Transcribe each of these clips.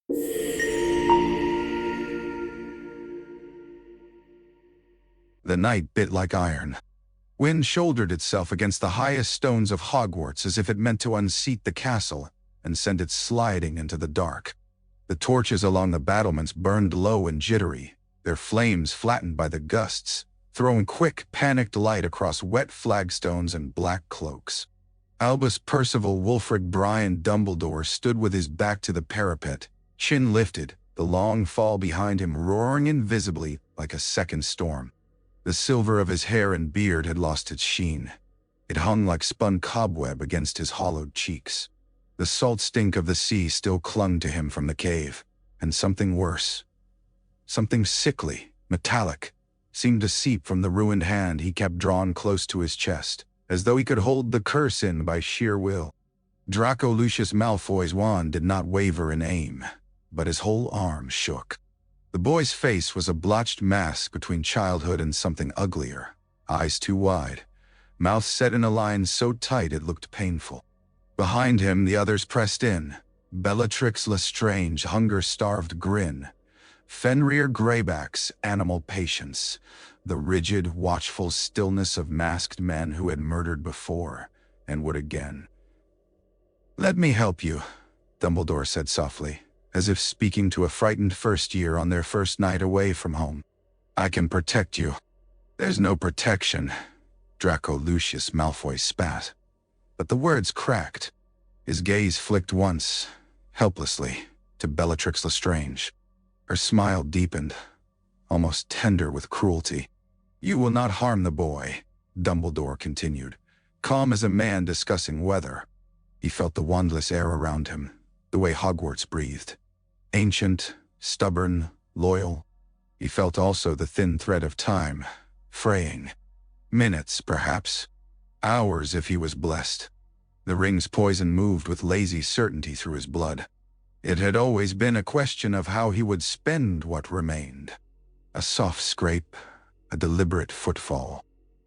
The night bit like iron. Wind shouldered itself against the highest stones of Hogwarts as if it meant to unseat the castle and send it sliding into the dark. The torches along the battlements burned low and jittery, their flames flattened by the gusts, throwing quick, panicked light across wet flagstones and black cloaks. Albus, Percival, Wulfric, Brian, Dumbledore stood with his back to the parapet, chin lifted, the long fall behind him roaring invisibly like a second storm. The silver of his hair and beard had lost its sheen. It hung like spun cobweb against his hollowed cheeks. The salt stink of the sea still clung to him from the cave, and something worse, something sickly, metallic, seemed to seep from the ruined hand he kept drawn close to his chest, as though he could hold the curse in by sheer will. Draco Lucius Malfoy's wand did not waver in aim, but his whole arm shook. The boy's face was a blotched mask between childhood and something uglier, eyes too wide, mouth set in a line so tight it looked painful. Behind him, the others pressed in, Bellatrix Lestrange, hunger-starved grin, Fenrir Greyback's animal patience, the rigid, watchful stillness of masked men who had murdered before and would again. "Let me help you," Dumbledore said softly, as if speaking to a frightened first year on their first night away from home. "I can protect you." "There's no protection," Draco Lucius Malfoy spat. But the words cracked. His gaze flicked once, helplessly, to Bellatrix Lestrange. Her smile deepened, almost tender with cruelty. "You will not harm the boy," Dumbledore continued, calm as a man discussing weather. He felt the wandless air around him, the way Hogwarts breathed. Ancient, stubborn, loyal. He felt also the thin thread of time, fraying. Minutes, perhaps. Hours if he was blessed. The ring's poison moved with lazy certainty through his blood. It had always been a question of how he would spend what remained. A soft scrape, a deliberate footfall.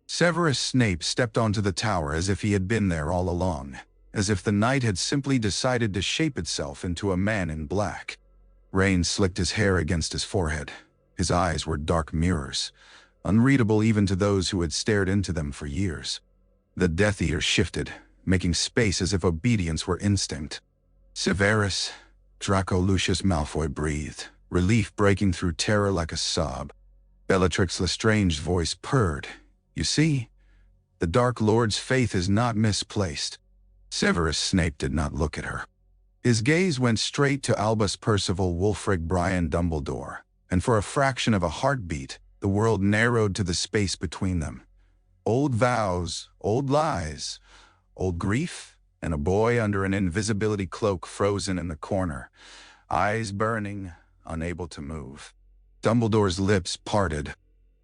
Severus Snape stepped onto the tower as if he had been there all along, as if the night had simply decided to shape itself into a man in black. Rain slicked his hair against his forehead. His eyes were dark mirrors, unreadable even to those who had stared into them for years. The Death Eater shifted, making space as if obedience were instinct. "Severus," Draco Lucius Malfoy breathed, relief breaking through terror like a sob. Bellatrix Lestrange's voice purred. "You see, the Dark Lord's faith is not misplaced." Severus Snape did not look at her. His gaze went straight to Albus, Percival, Wulfric, Brian, Dumbledore, and for a fraction of a heartbeat, the world narrowed to the space between them. Old vows, old lies, old grief, and a boy under an invisibility cloak frozen in the corner, eyes burning, unable to move. Dumbledore's lips parted.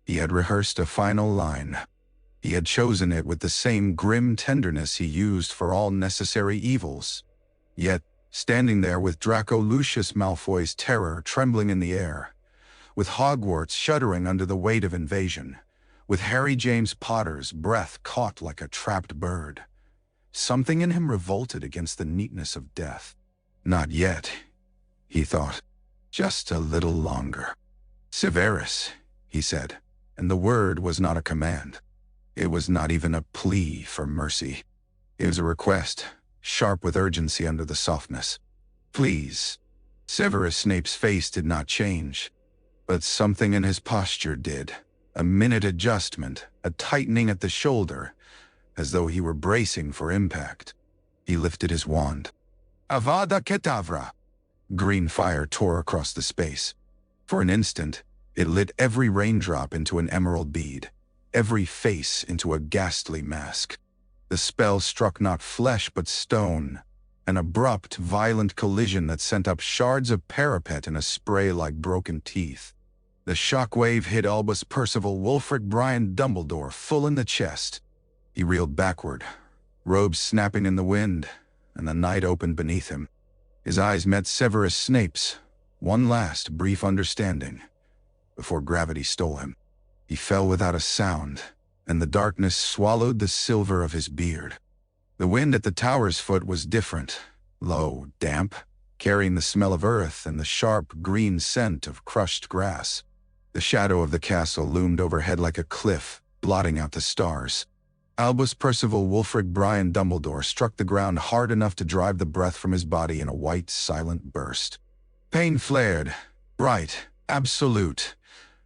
He had rehearsed a final line. He had chosen it with the same grim tenderness he used for all necessary evils. Yet, standing there with Draco Lucius Malfoy's terror trembling in the air, with Hogwarts shuddering under the weight of invasion, with Harry James Potter's breath caught like a trapped bird, something in him revolted against the neatness of death. Not yet, he thought. Just a little longer. "Severus," he said, and the word was not a command. It was not even a plea for mercy. It was a request, sharp with urgency under the softness. "Please." Severus Snape's face did not change, but something in his posture did. A minute adjustment, a tightening at the shoulder, as though he were bracing for impact. He lifted his wand. Avada Kedavra! Green fire tore across the space. For an instant, it lit every raindrop into an emerald bead, every face into a ghastly mask. The spell struck not flesh but stone, an abrupt, violent collision that sent up shards of parapet in a spray like broken teeth. The shockwave hit Albus, Percival, Wulfric, Brian, Dumbledore full in the chest. He reeled backward, robes snapping in the wind, and the night opened beneath him. His eyes met Severus Snape's, one last brief understanding, before gravity stole him. He fell without a sound, and the darkness swallowed the silver of his beard. The wind at the tower's foot was different, low, damp, carrying the smell of earth and the sharp green scent of crushed grass. The shadow of the castle loomed overhead like a cliff, blotting out the stars. Albus, Percival, Wulfric, Brian, Dumbledore struck the ground hard enough to drive the breath from his body in a white, silent burst. Pain flared, bright, absolute,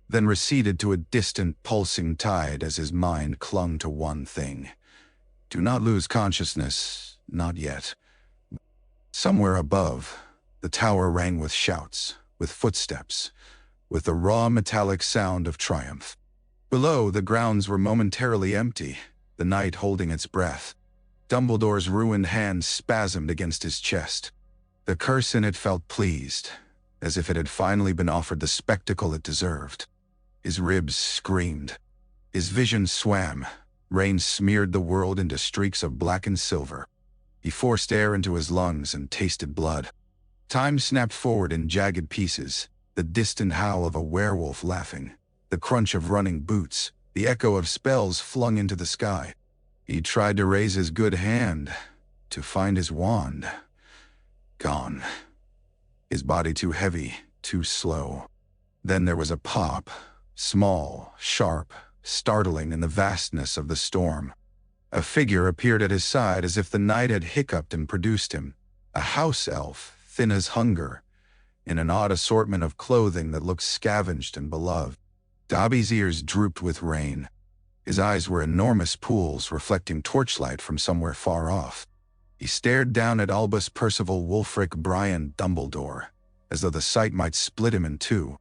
then receded to a distant, pulsing tide as his mind clung to one thing. Do not lose consciousness, not yet. Somewhere above, the tower rang with shouts, with footsteps, with the raw metallic sound of triumph. Below, the grounds were momentarily empty, the night holding its breath. Dumbledore's ruined hand spasmed against his chest. The curse in it felt pleased, as if it had finally been offered the spectacle it deserved. His ribs screamed. His vision swam. Rain smeared the world into streaks of black and silver. He forced air into his lungs and tasted blood. Time snapped forward in jagged pieces, the distant howl of a werewolf laughing, the crunch of running boots, the echo of spells flung into the sky. He tried to raise his good hand, to find his wand. Gone. His body too heavy, too slow. Then there was a pop, small, sharp, startling in the vastness of the storm. A figure appeared at his side as if the night had hiccuped and produced him, a house elf, thin as hunger, in an odd assortment of clothing that looked scavenged and beloved. Dobby's ears drooped with rain. His eyes were enormous pools reflecting torchlight from somewhere far off. He stared down at Albus, Percival, Wulfric, Brian, Dumbledore, as though the sight might split him in two.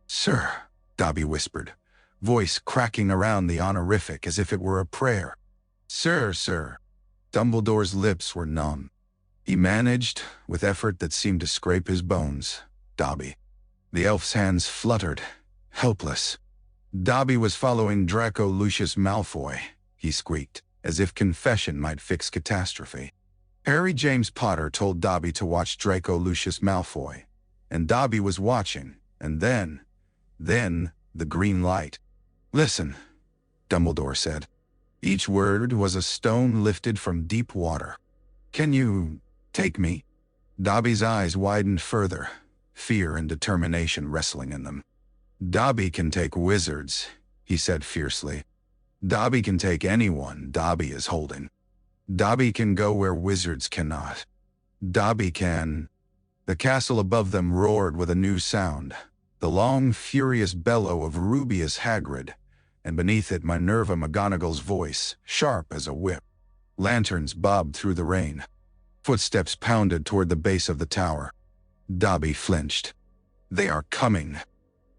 "Sir," Dobby whispered, voice cracking around the honorific as if it were a prayer. "Sir, sir." Dumbledore's lips were numb. He managed, with effort that seemed to scrape his bones, "Dobby." The elf's hands fluttered, helpless. Dobby was following Draco Lucius Malfoy, he squeaked, as if confession might fix catastrophe. Harry James Potter told Dobby to watch Draco Lucius Malfoy, and Dobby was watching, and then, the green light. "Listen," Dumbledore said. Each word was a stone lifted from deep water. "Can you take me?" Dobby's eyes widened further, fear and determination wrestling in them. "Dobby can take wizards," he said fiercely. "Dobby can take anyone Dobby is holding. Dobby can go where wizards cannot. Dobby can—" The castle above them roared with a new sound, the long, furious bellow of Rubius Hagrid, and beneath it Minerva McGonagall's voice, sharp as a whip. Lanterns bobbed through the rain. Footsteps pounded toward the base of the tower. Dobby flinched. "They are coming."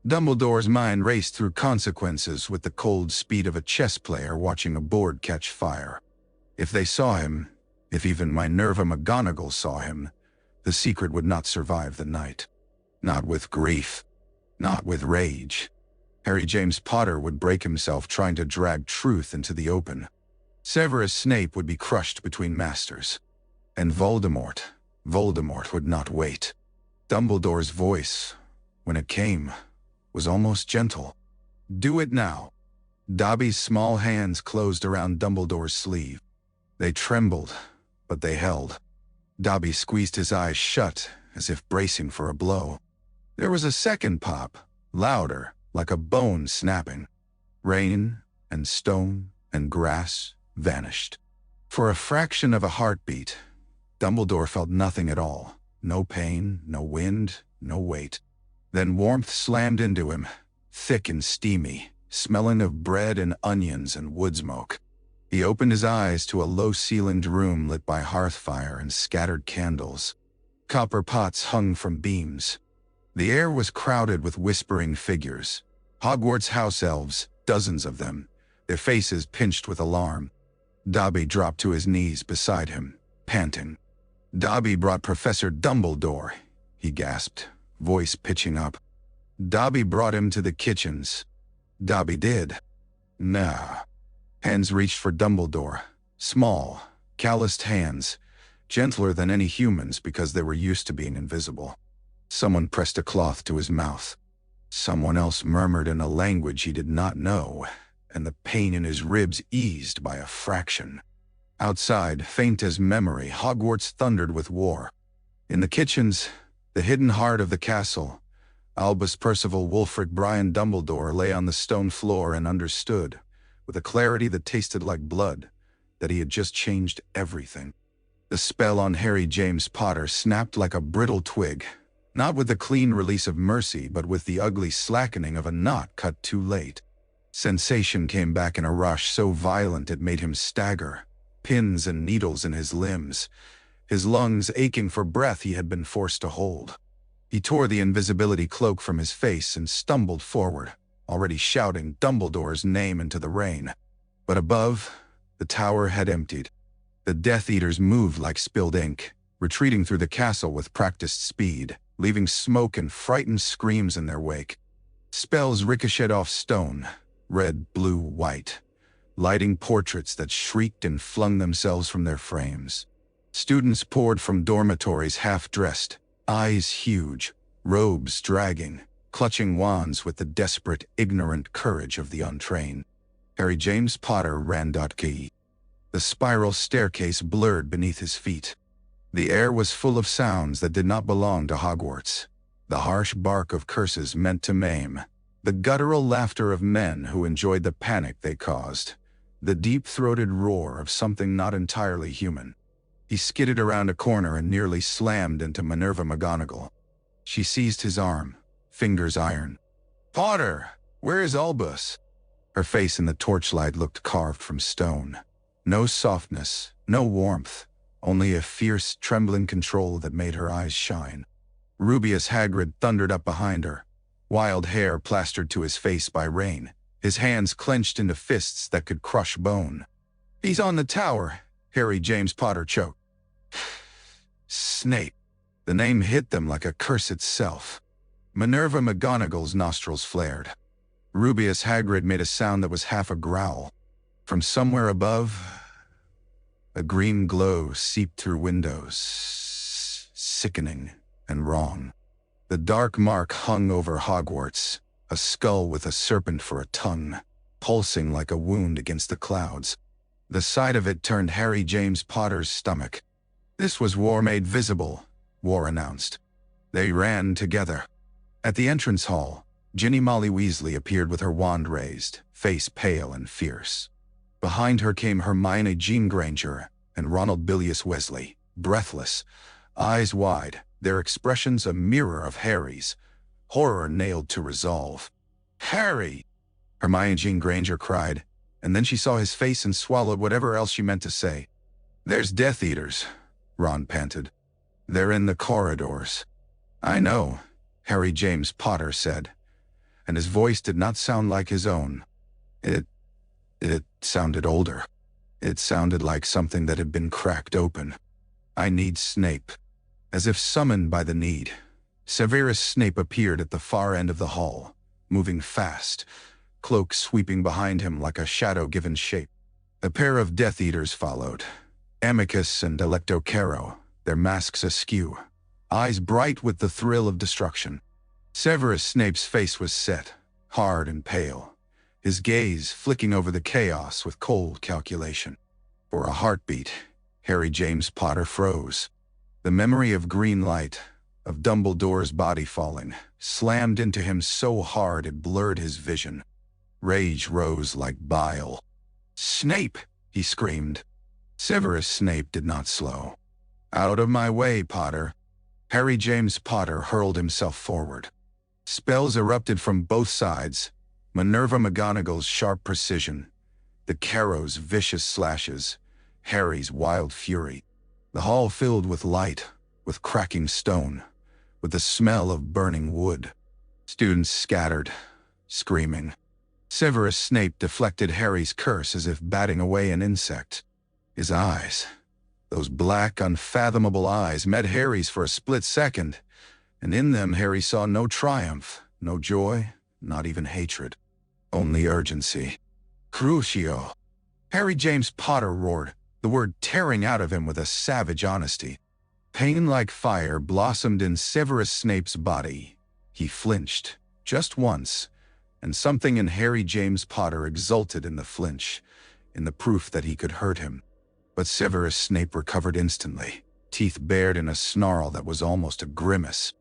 Dumbledore's mind raced through consequences with the cold speed of a chess player watching a board catch fire. If they saw him, if even Minerva McGonagall saw him, the secret would not survive the night. Not with grief. Not with rage. Harry James Potter would break himself trying to drag truth into the open. Severus Snape would be crushed between masters. And Voldemort would not wait. Dumbledore's voice, when it came, was almost gentle. "Do it now." Dobby's small hands closed around Dumbledore's sleeve. They trembled, but they held. Dobby squeezed his eyes shut, as if bracing for a blow. There was a second pop, louder, like a bone snapping. Rain and stone and grass vanished. For a fraction of a heartbeat, Dumbledore felt nothing at all. No pain, no wind, no weight. Then warmth slammed into him, thick and steamy, smelling of bread and onions and wood smoke. He opened his eyes to a low-ceilinged room lit by hearth fire and scattered candles. Copper pots hung from beams. The air was crowded with whispering figures. Hogwarts house elves, dozens of them, their faces pinched with alarm. Dobby dropped to his knees beside him, panting. "Dobby brought Professor Dumbledore," he gasped, voice pitching up. "Dobby brought him to the kitchens." "Dobby did." "Nah." Hands reached for Dumbledore, small, calloused hands, gentler than any human's because they were used to being invisible. Someone pressed a cloth to his mouth. Someone else murmured in a language he did not know, and the pain in his ribs eased by a fraction. Outside, faint as memory, Hogwarts thundered with war. In the kitchens, the hidden heart of the castle, Albus, Percival, Wulfric, Brian, Dumbledore lay on the stone floor and understood, with a clarity that tasted like blood, that he had just changed everything. The spell on Harry James Potter snapped like a brittle twig, not with the clean release of mercy, but with the ugly slackening of a knot cut too late. Sensation came back in a rush so violent it made him stagger, pins and needles in his limbs, his lungs aching for breath he had been forced to hold. He tore the invisibility cloak from his face and stumbled forward, already shouting Dumbledore's name into the rain. But above, the tower had emptied. The Death Eaters moved like spilled ink, retreating through the castle with practiced speed, leaving smoke and frightened screams in their wake. Spells ricocheted off stone, red, blue, white, lighting portraits that shrieked and flung themselves from their frames. Students poured from dormitories half-dressed, eyes huge, robes dragging, clutching wands with the desperate, ignorant courage of the untrained. Harry James Potter ran. Key. The spiral staircase blurred beneath his feet. The air was full of sounds that did not belong to Hogwarts. The harsh bark of curses meant to maim, the guttural laughter of men who enjoyed the panic they caused, the deep-throated roar of something not entirely human. He skidded around a corner and nearly slammed into Minerva McGonagall. She seized his arm, fingers iron. "Potter, where is Albus?" Her face in the torchlight looked carved from stone. No softness, no warmth, only a fierce, trembling control that made her eyes shine. Rubeus Hagrid thundered up behind her, wild hair plastered to his face by rain, his hands clenched into fists that could crush bone. "He's on the tower," Harry James Potter choked. Snape. The name hit them like a curse itself. Minerva McGonagall's nostrils flared. Rubeus Hagrid made a sound that was half a growl. From somewhere above, a green glow seeped through windows, sickening and wrong. The dark mark hung over Hogwarts, a skull with a serpent for a tongue, pulsing like a wound against the clouds. The sight of it turned Harry James Potter's stomach. This was war made visible, war announced. They ran together. At the entrance hall, Ginny Molly Weasley appeared with her wand raised, face pale and fierce. Behind her came Hermione Jean Granger and Ronald Bilious Weasley, breathless, eyes wide, their expressions a mirror of Harry's, horror nailed to resolve. "Harry!" Hermione Jean Granger cried, and then she saw his face and swallowed whatever else she meant to say. "There's Death Eaters," Ron panted. "They're in the corridors." "I know," Harry James Potter said, and his voice did not sound like his own. It sounded older. It sounded like something that had been cracked open. "I need Snape." As if summoned by the need, Severus Snape appeared at the far end of the hall, moving fast, cloak sweeping behind him like a shadow given shape. A pair of Death Eaters followed, Amicus and Electo Caro, their masks askew, eyes bright with the thrill of destruction. Severus Snape's face was set, hard and pale, his gaze flicking over the chaos with cold calculation. For a heartbeat, Harry James Potter froze. The memory of green light, of Dumbledore's body falling, slammed into him so hard it blurred his vision. Rage rose like bile. "Snape!" he screamed. Severus Snape did not slow. "Out of my way, Potter." Harry James Potter hurled himself forward. Spells erupted from both sides, Minerva McGonagall's sharp precision, the Caro's vicious slashes, Harry's wild fury. The hall filled with light, with cracking stone, with the smell of burning wood. Students scattered, screaming. Severus Snape deflected Harry's curse as if batting away an insect. His eyes, those black, unfathomable eyes, met Harry's for a split second, and in them Harry saw no triumph, no joy, not even hatred. Only urgency. "Crucio!" Harry James Potter roared, the word tearing out of him with a savage honesty. Pain like fire blossomed in Severus Snape's body. He flinched, just once, and something in Harry James Potter exulted in the flinch, in the proof that he could hurt him. But Severus Snape recovered instantly, teeth bared in a snarl that was almost a grimace.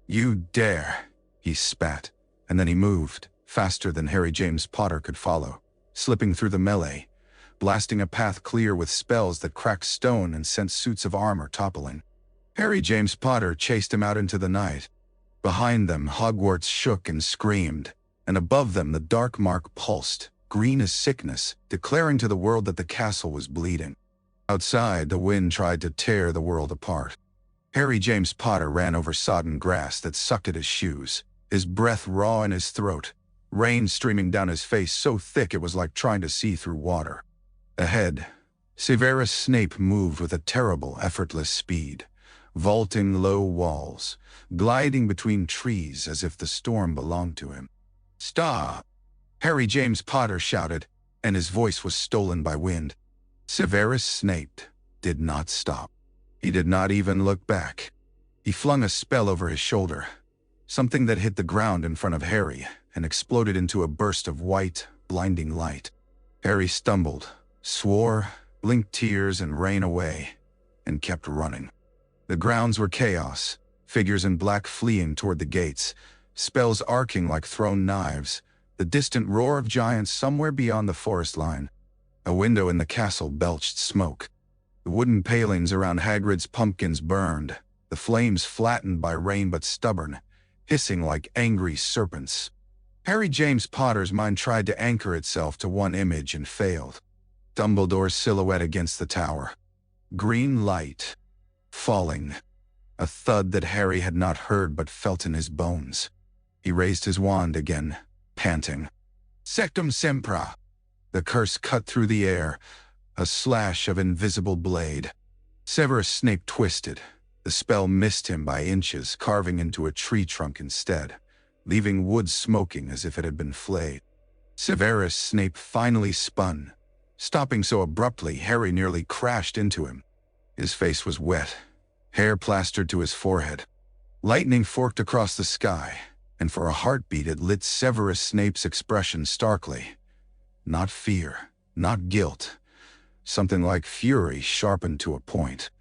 "You dare," he spat, and then he moved, faster than Harry James Potter could follow, slipping through the melee, blasting a path clear with spells that cracked stone and sent suits of armor toppling. Harry James Potter chased him out into the night. Behind them, Hogwarts shook and screamed, and above them the dark mark pulsed, green as sickness, declaring to the world that the castle was bleeding. Outside, the wind tried to tear the world apart. Harry James Potter ran over sodden grass that sucked at his shoes, his breath raw in his throat, rain streaming down his face so thick it was like trying to see through water. Ahead, Severus Snape moved with a terrible, effortless speed, vaulting low walls, gliding between trees as if the storm belonged to him. "Stop!" Harry James Potter shouted, and his voice was stolen by wind. Severus Snape did not stop. He did not even look back. He flung a spell over his shoulder, something that hit the ground in front of Harry and exploded into a burst of white, blinding light. Harry stumbled, swore, blinked tears, and ran away, and kept running. The grounds were chaos, figures in black fleeing toward the gates, spells arcing like thrown knives, the distant roar of giants somewhere beyond the forest line. A window in the castle belched smoke. The wooden palings around Hagrid's pumpkins burned, the flames flattened by rain but stubborn, hissing like angry serpents. Harry James Potter's mind tried to anchor itself to one image and failed. Dumbledore's silhouette against the tower. Green light. Falling. A thud that Harry had not heard but felt in his bones. He raised his wand again, panting. Sectum Sempra. The curse cut through the air, a slash of invisible blade. Severus Snape twisted. The spell missed him by inches, carving into a tree trunk instead, leaving wood smoking as if it had been flayed. Severus Snape finally spun. Stopping so abruptly, Harry nearly crashed into him. His face was wet, hair plastered to his forehead. Lightning forked across the sky, and for a heartbeat it lit Severus Snape's expression starkly. Not fear, not guilt. Something like fury sharpened to a point.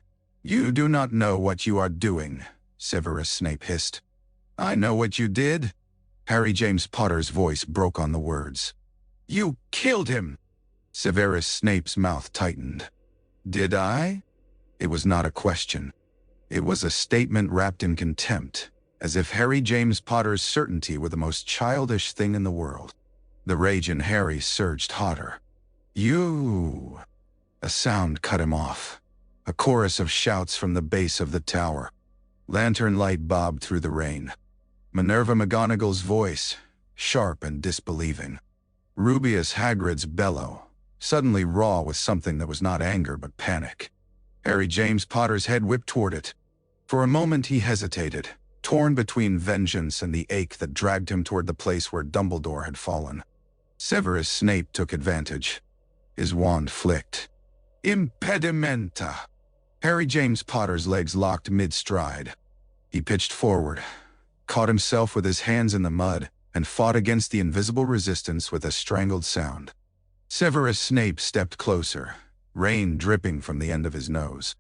"You do not know what you are doing," Severus Snape hissed. "I know what you did." Harry James Potter's voice broke on the words. "You killed him." Severus Snape's mouth tightened. "Did I?" It was not a question. It was a statement wrapped in contempt, as if Harry James Potter's certainty were the most childish thing in the world. The rage in Harry surged hotter. "You!" A sound cut him off. A chorus of shouts from the base of the tower. Lantern light bobbed through the rain. Minerva McGonagall's voice, sharp and disbelieving. Rubeus Hagrid's bellow, suddenly raw with something that was not anger but panic. Harry James Potter's head whipped toward it. For a moment he hesitated, torn between vengeance and the ache that dragged him toward the place where Dumbledore had fallen. Severus Snape took advantage. His wand flicked. Impedimenta! Harry James Potter's legs locked mid-stride. He pitched forward, caught himself with his hands in the mud, and fought against the invisible resistance with a strangled sound. Severus Snape stepped closer, rain dripping from the end of his nose.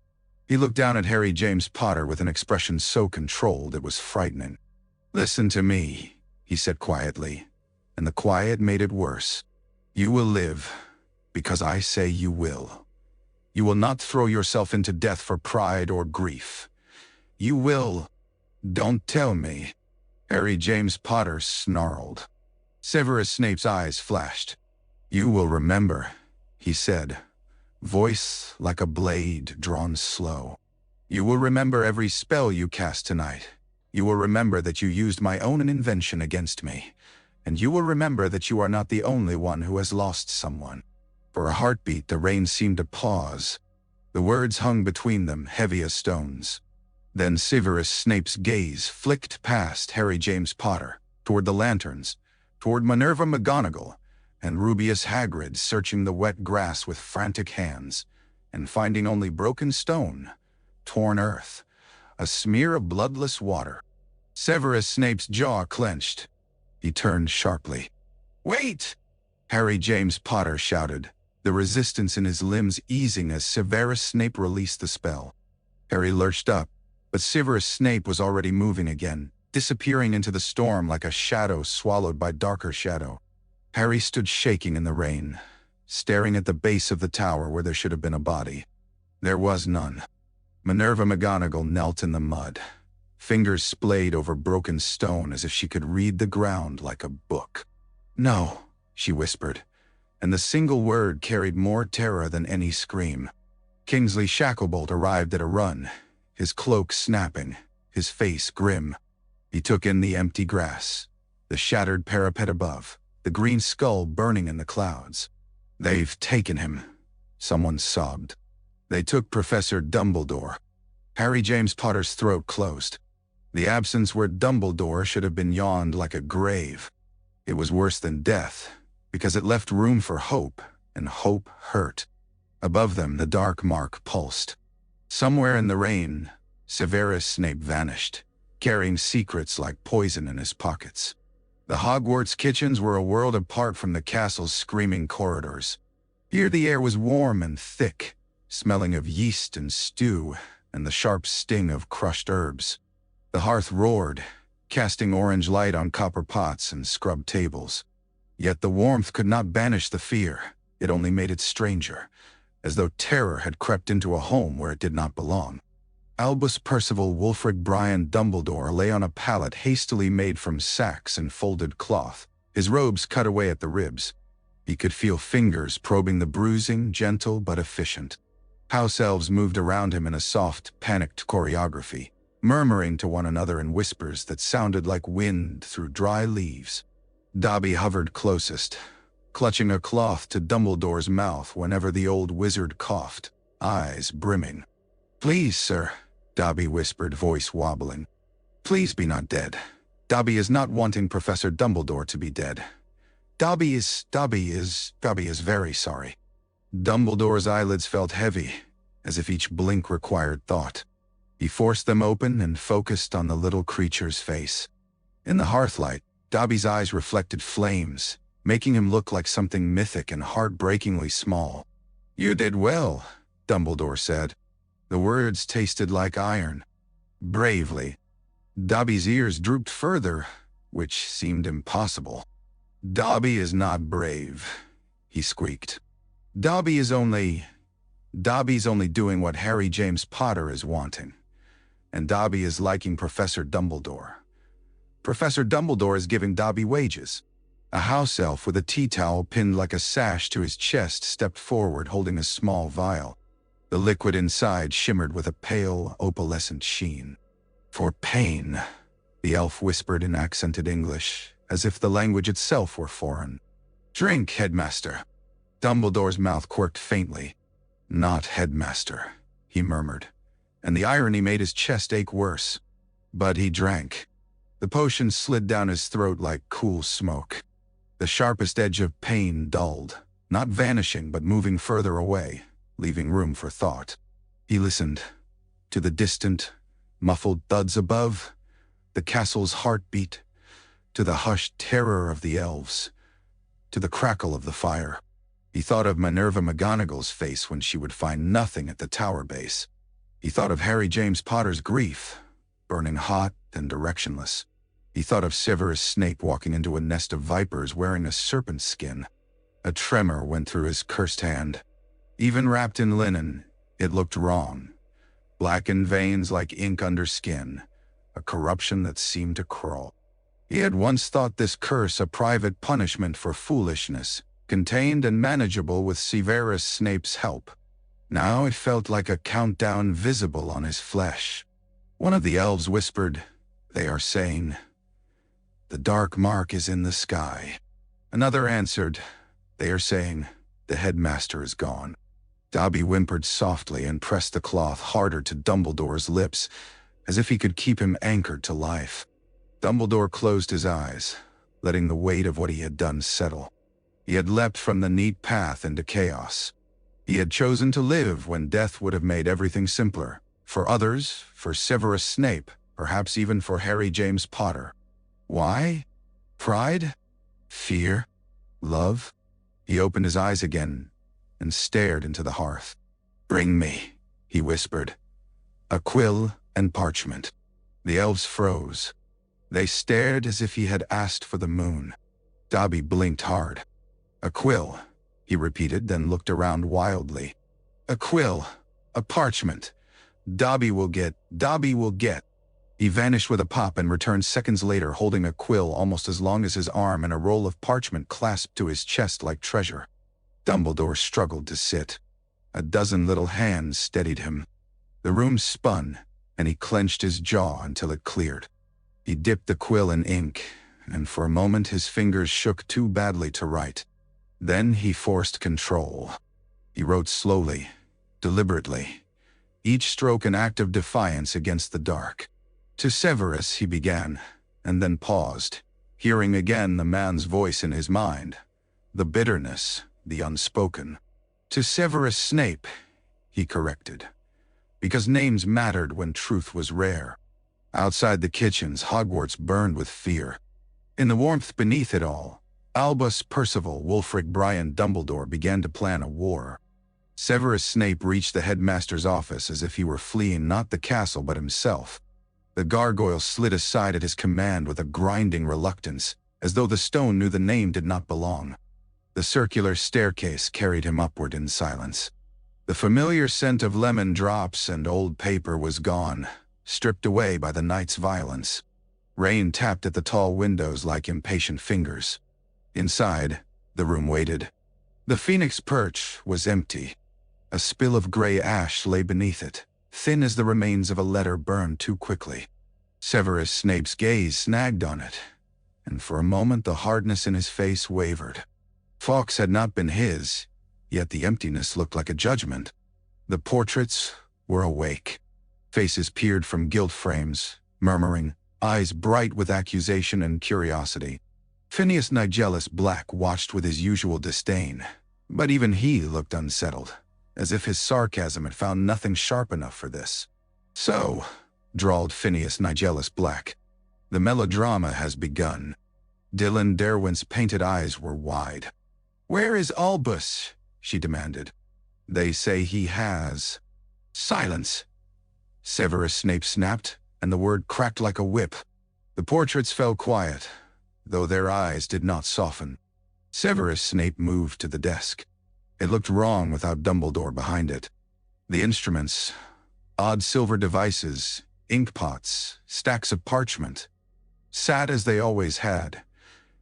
He looked down at Harry James Potter with an expression so controlled it was frightening. "Listen to me," he said quietly, and the quiet made it worse. "You will live, because I say you will. You will not throw yourself into death for pride or grief. You will—" "Don't tell me." Harry James Potter snarled. Severus Snape's eyes flashed. "You will remember," he said, voice like a blade drawn slow. "You will remember every spell you cast tonight. You will remember that you used my own invention against me. And you will remember that you are not the only one who has lost someone." For a heartbeat, the rain seemed to pause. The words hung between them, heavy as stones. Then Severus Snape's gaze flicked past Harry James Potter, toward the lanterns, toward Minerva McGonagall, and Rubeus Hagrid searching the wet grass with frantic hands, and finding only broken stone, torn earth, a smear of bloodless water. Severus Snape's jaw clenched. He turned sharply. "Wait!" Harry James Potter shouted, the resistance in his limbs easing as Severus Snape released the spell. Harry lurched up, but Severus Snape was already moving again, disappearing into the storm like a shadow swallowed by darker shadow. Harry stood shaking in the rain, staring at the base of the tower where there should have been a body. There was none. Minerva McGonagall knelt in the mud, fingers splayed over broken stone as if she could read the ground like a book. "No," she whispered, and the single word carried more terror than any scream. Kingsley Shacklebolt arrived at a run, his cloak snapping, his face grim. He took in the empty grass, the shattered parapet above, the green skull burning in the clouds. "They've taken him," someone sobbed. "They took Professor Dumbledore." Harry James Potter's throat closed. The absence where Dumbledore should have been yawned like a grave. It was worse than death, because it left room for hope, and hope hurt. Above them, the dark mark pulsed. Somewhere in the rain, Severus Snape vanished, carrying secrets like poison in his pockets. The Hogwarts kitchens were a world apart from the castle's screaming corridors. Here the air was warm and thick, smelling of yeast and stew and the sharp sting of crushed herbs. The hearth roared, casting orange light on copper pots and scrubbed tables. Yet the warmth could not banish the fear, it only made it stranger, as though terror had crept into a home where it did not belong. Albus Percival Wulfric Brian Dumbledore lay on a pallet hastily made from sacks and folded cloth, his robes cut away at the ribs. He could feel fingers probing the bruising, gentle but efficient. House elves moved around him in a soft, panicked choreography, murmuring to one another in whispers that sounded like wind through dry leaves. Dobby hovered closest, clutching a cloth to Dumbledore's mouth whenever the old wizard coughed, eyes brimming. "Please, sir," Dobby whispered, voice wobbling. "Please be not dead. Dobby is not wanting Professor Dumbledore to be dead. Dobby is very sorry." Dumbledore's eyelids felt heavy, as if each blink required thought. He forced them open and focused on the little creature's face. In the hearthlight, Dobby's eyes reflected flames, making him look like something mythic and heartbreakingly small. "You did well," Dumbledore said. The words tasted like iron. Bravely. Dobby's ears drooped further, which seemed impossible. "Dobby is not brave," he squeaked. Dobby's only doing what Harry James Potter is wanting. And Dobby is liking Professor Dumbledore. Professor Dumbledore is giving Dobby wages." A house elf with a tea towel pinned like a sash to his chest stepped forward holding a small vial. The liquid inside shimmered with a pale, opalescent sheen. "For pain," the elf whispered in accented English, as if the language itself were foreign. "Drink, Headmaster." Dumbledore's mouth quirked faintly. "Not Headmaster," he murmured, and the irony made his chest ache worse. But he drank. The potion slid down his throat like cool smoke. The sharpest edge of pain dulled, not vanishing but moving further away, leaving room for thought. He listened to the distant, muffled thuds above, the castle's heartbeat, to the hushed terror of the elves, to the crackle of the fire. He thought of Minerva McGonagall's face when she would find nothing at the tower base. He thought of Harry James Potter's grief, burning hot and directionless. He thought of Severus Snape walking into a nest of vipers wearing a serpent's skin. A tremor went through his cursed hand. Even wrapped in linen, it looked wrong. Blackened veins like ink under skin, a corruption that seemed to crawl. He had once thought this curse a private punishment for foolishness, contained and manageable with Severus Snape's help. Now it felt like a countdown visible on his flesh. One of the elves whispered, "They are saying, the dark mark is in the sky." Another answered, "They are saying, the headmaster is gone." Dobby whimpered softly and pressed the cloth harder to Dumbledore's lips, as if he could keep him anchored to life. Dumbledore closed his eyes, letting the weight of what he had done settle. He had leapt from the neat path into chaos. He had chosen to live when death would have made everything simpler. For others, for Severus Snape, perhaps even for Harry James Potter. Why? Pride? Fear? Love? He opened his eyes again and stared into the hearth. "Bring me," he whispered. A quill and parchment. The elves froze. They stared as if he had asked for the moon. Dobby blinked hard. A quill, he repeated, then looked around wildly. A quill. A parchment. Dobby will get. He vanished with a pop and returned seconds later holding a quill almost as long as his arm and a roll of parchment clasped to his chest like treasure. Dumbledore struggled to sit. A dozen little hands steadied him. The room spun, and he clenched his jaw until it cleared. He dipped the quill in ink, and for a moment his fingers shook too badly to write. Then he forced control. He wrote slowly, deliberately, each stroke an act of defiance against the dark. To Severus he began, and then paused, hearing again the man's voice in his mind, the bitterness, the unspoken. To Severus Snape, he corrected, because names mattered when truth was rare. Outside the kitchens, Hogwarts burned with fear. In the warmth beneath it all, Albus, Percival, Wulfric, Brian, Dumbledore began to plan a war. Severus Snape reached the headmaster's office as if he were fleeing not the castle but himself. The gargoyle slid aside at his command with a grinding reluctance, as though the stone knew the name did not belong. The circular staircase carried him upward in silence. The familiar scent of lemon drops and old paper was gone, stripped away by the night's violence. Rain tapped at the tall windows like impatient fingers. Inside, the room waited. The phoenix perch was empty. A spill of gray ash lay beneath it, thin as the remains of a letter burned too quickly. Severus Snape's gaze snagged on it, and for a moment the hardness in his face wavered. Fawkes had not been his, yet the emptiness looked like a judgment. The portraits were awake. Faces peered from gilt frames, murmuring, eyes bright with accusation and curiosity. Phineas Nigellus Black watched with his usual disdain, but even he looked unsettled, as if his sarcasm had found nothing sharp enough for this. "So," drawled Phineas Nigellus Black, "the melodrama has begun." Dylan Derwent's painted eyes were wide. "Where is Albus?" she demanded. "They say he has." "Silence!" Severus Snape snapped, and the word cracked like a whip. The portraits fell quiet, though their eyes did not soften. Severus Snape moved to the desk. It looked wrong without Dumbledore behind it. The instruments, odd silver devices, ink pots, stacks of parchment, sat as they always had,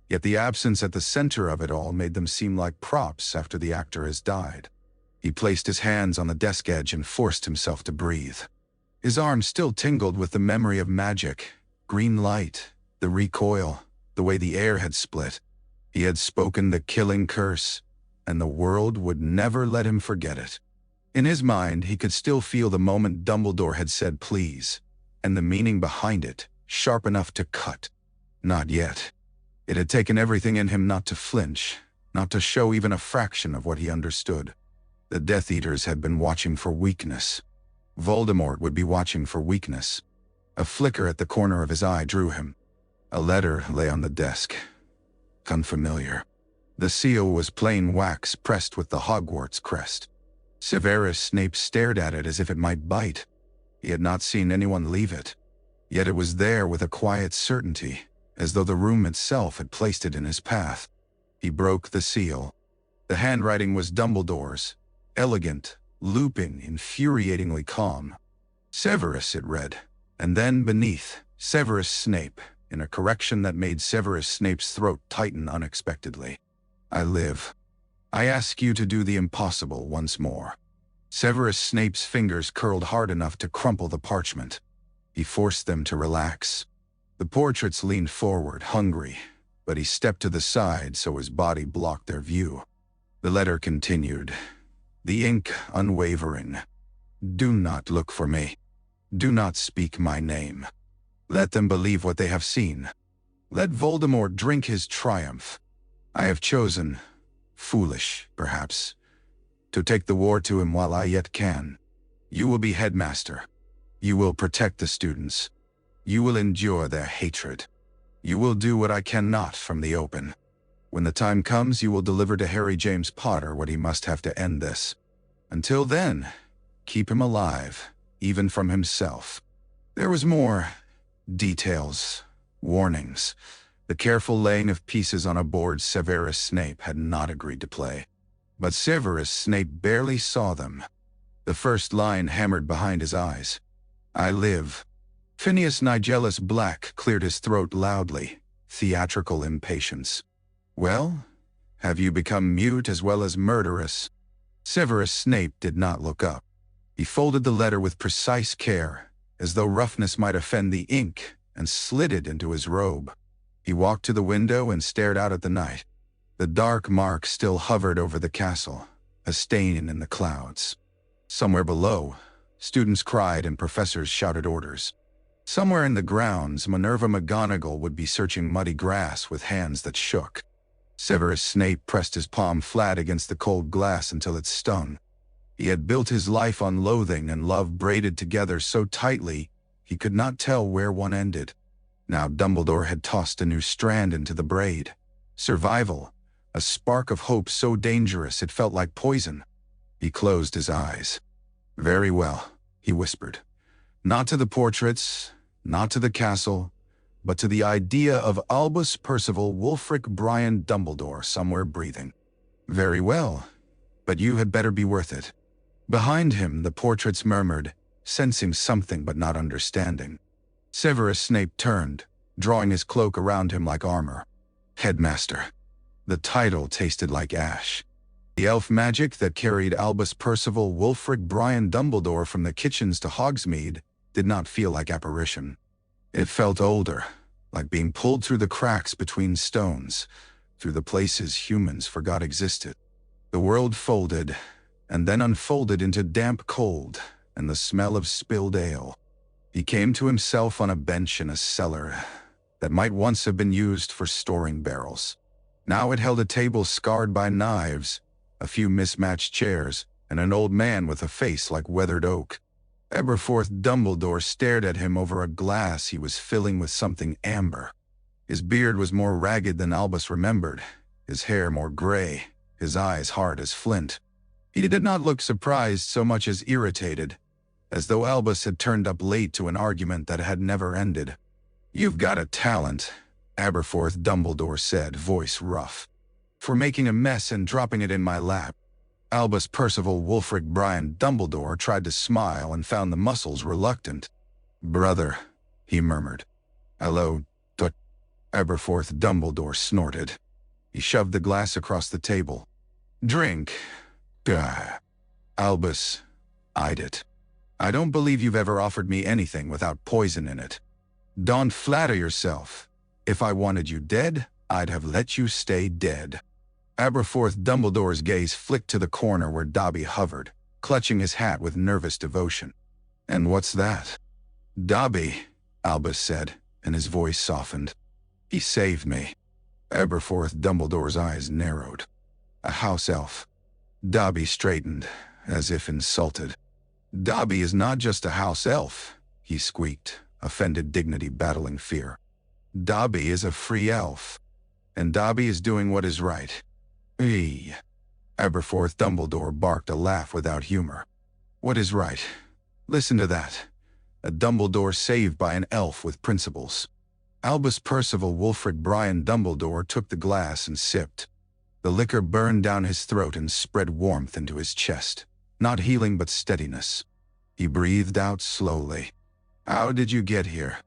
yet the absence at the center of it all made them seem like props after the actor has died. He placed his hands on the desk edge and forced himself to breathe. His arms still tingled with the memory of magic, green light, the recoil, the way the air had split. He had spoken the killing curse, and the world would never let him forget it. In his mind, he could still feel the moment Dumbledore had said please, and the meaning behind it, sharp enough to cut. Not yet. It had taken everything in him not to flinch, not to show even a fraction of what he understood. The Death Eaters had been watching for weakness. Voldemort would be watching for weakness. A flicker at the corner of his eye drew him. A letter lay on the desk. Unfamiliar. The seal was plain wax pressed with the Hogwarts crest. Severus Snape stared at it as if it might bite. He had not seen anyone leave it. Yet it was there with a quiet certainty, as though the room itself had placed it in his path. He broke the seal. The handwriting was Dumbledore's, elegant, Lupin, infuriatingly calm. Severus, it read, and then beneath, Severus Snape, in a correction that made Severus Snape's throat tighten unexpectedly. I live. I ask you to do the impossible once more. Severus Snape's fingers curled hard enough to crumple the parchment. He forced them to relax. The portraits leaned forward, hungry, but he stepped to the side so his body blocked their view. The letter continued, the ink unwavering. Do not look for me. Do not speak my name. Let them believe what they have seen. Let Voldemort drink his triumph. I have chosen, foolish, perhaps, to take the war to him while I yet can. You will be headmaster. You will protect the students. You will endure their hatred. You will do what I cannot from the open. When the time comes, you will deliver to Harry James Potter what he must have to end this. Until then, keep him alive, even from himself. There was more. Details. Warnings. The careful laying of pieces on a board Severus Snape had not agreed to play. But Severus Snape barely saw them. The first line hammered behind his eyes. I live. Phineas Nigellus Black cleared his throat loudly, theatrical impatience. Well, have you become mute as well as murderous? Severus Snape did not look up. He folded the letter with precise care, as though roughness might offend the ink, and slid it into his robe. He walked to the window and stared out at the night. The dark mark still hovered over the castle, a stain in the clouds. Somewhere below, students cried and professors shouted orders. Somewhere in the grounds, Minerva McGonagall would be searching muddy grass with hands that shook. Severus Snape pressed his palm flat against the cold glass until it stung. He had built his life on loathing and love braided together so tightly he could not tell where one ended. Now Dumbledore had tossed a new strand into the braid. Survival, a spark of hope so dangerous it felt like poison. He closed his eyes. Very well, he whispered. Not to the portraits, not to the castle, but to the idea of Albus Percival Wulfric Brian Dumbledore somewhere breathing. Very well, but you had better be worth it. Behind him, the portraits murmured, sensing something but not understanding. Severus Snape turned, drawing his cloak around him like armor. Headmaster. The title tasted like ash. The elf magic that carried Albus Percival Wulfric Brian Dumbledore from the kitchens to Hogsmeade did not feel like apparition. It felt older, like being pulled through the cracks between stones, through the places humans forgot existed. The world folded, and then unfolded into damp cold and the smell of spilled ale. He came to himself on a bench in a cellar that might once have been used for storing barrels. Now it held a table scarred by knives, a few mismatched chairs, and an old man with a face like weathered oak. Aberforth Dumbledore stared at him over a glass he was filling with something amber. His beard was more ragged than Albus remembered, his hair more gray, his eyes hard as flint. He did not look surprised so much as irritated, as though Albus had turned up late to an argument that had never ended. You've got a talent, Aberforth Dumbledore said, voice rough, for making a mess and dropping it in my lap. Albus Percival Wulfric Brian Dumbledore tried to smile and found the muscles reluctant. Brother, he murmured. Hello, Aberforth Dumbledore snorted. He shoved the glass across the table. Drink. Gah. Albus eyed it. I don't believe you've ever offered me anything without poison in it. Don't flatter yourself. If I wanted you dead, I'd have let you stay dead. Aberforth Dumbledore's gaze flicked to the corner where Dobby hovered, clutching his hat with nervous devotion. And what's that? Dobby, Albus said, and his voice softened. He saved me. Aberforth Dumbledore's eyes narrowed. A house elf. Dobby straightened, as if insulted. Dobby is not just a house elf, he squeaked, offended dignity battling fear. Dobby is a free elf, and Dobby is doing what is right. Aberforth Dumbledore barked a laugh without humor. What is right? Listen to that. A Dumbledore saved by an elf with principles. Albus Percival Wulfric Brian Dumbledore took the glass and sipped. The liquor burned down his throat and spread warmth into his chest. Not healing but steadiness. He breathed out slowly. How did you get here?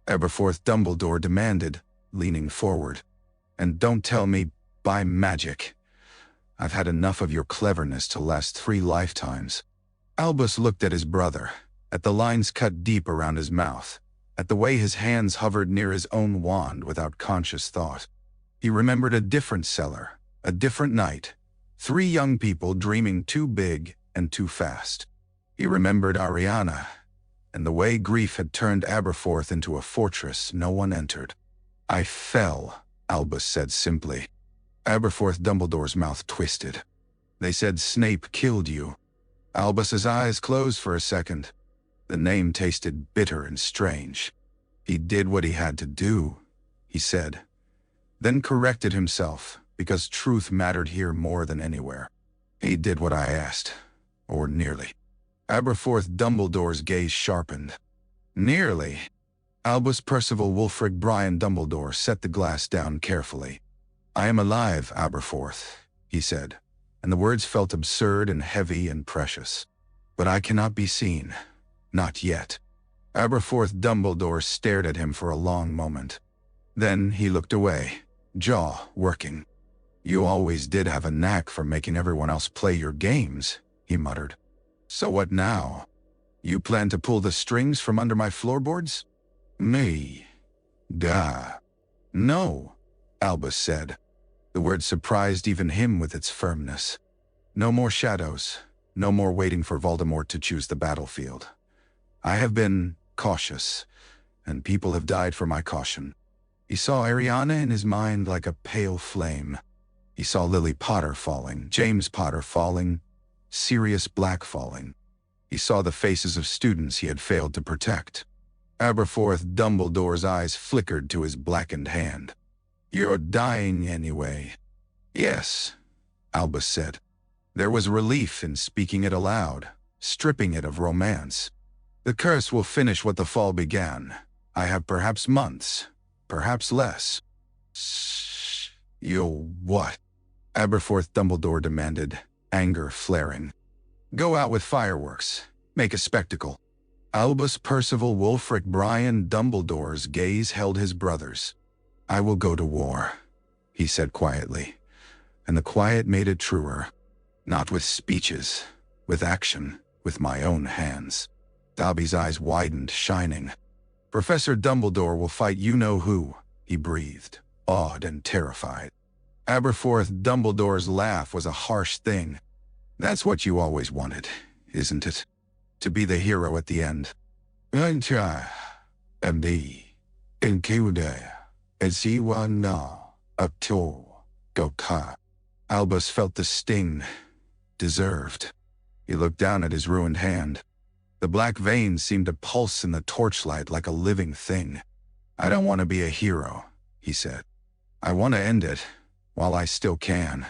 Aberforth Dumbledore demanded, leaning forward. And don't tell me, by magic. I've had enough of your cleverness to last 3 lifetimes. Albus looked at his brother, at the lines cut deep around his mouth, at the way his hands hovered near his own wand without conscious thought. He remembered a different cellar, a different night, 3 young people dreaming too big and too fast. He remembered Ariana, and the way grief had turned Aberforth into a fortress no one entered. I fell, Albus said simply. Aberforth Dumbledore's mouth twisted. They said Snape killed you. Albus's eyes closed for a second. The name tasted bitter and strange. He did what he had to do, he said, then corrected himself, because truth mattered here more than anywhere. He did what I asked, or nearly. Aberforth Dumbledore's gaze sharpened. Nearly. Albus Percival Wulfric Brian Dumbledore set the glass down carefully. I am alive, Aberforth, he said, and the words felt absurd and heavy and precious. But I cannot be seen. Not yet. Aberforth Dumbledore stared at him for a long moment. Then he looked away, jaw working. You always did have a knack for making everyone else play your games, he muttered. So what now? You plan to pull the strings from under my floorboards? Me? Duh. No, Albus said. The word surprised even him with its firmness. No more shadows, no more waiting for Voldemort to choose the battlefield. I have been cautious, and people have died for my caution. He saw Ariana in his mind like a pale flame. He saw Lily Potter falling, James Potter falling, Sirius Black falling. He saw the faces of students he had failed to protect. Aberforth Dumbledore's eyes flickered to his blackened hand. You're dying anyway. Yes, Albus said. There was relief in speaking it aloud, stripping it of romance. The curse will finish what the fall began. I have perhaps months, perhaps less. Shh. You'll what? Aberforth Dumbledore demanded, anger flaring. Go out with fireworks. Make a spectacle. Albus Percival Wulfric Brian Dumbledore's gaze held his brother's. I will go to war, he said quietly, and the quiet made it truer. Not with speeches, with action, with my own hands. Dobby's eyes widened, shining. Professor Dumbledore will fight you-know-who, he breathed, awed and terrified. Aberforth Dumbledore's laugh was a harsh thing. That's what you always wanted, isn't it? To be the hero at the end. MD. Include. Up to. Go ka. Albus felt the sting. Deserved. He looked down at his ruined hand. The black veins seemed to pulse in the torchlight like a living thing. I don't want to be a hero, he said. I want to end it, while I still can.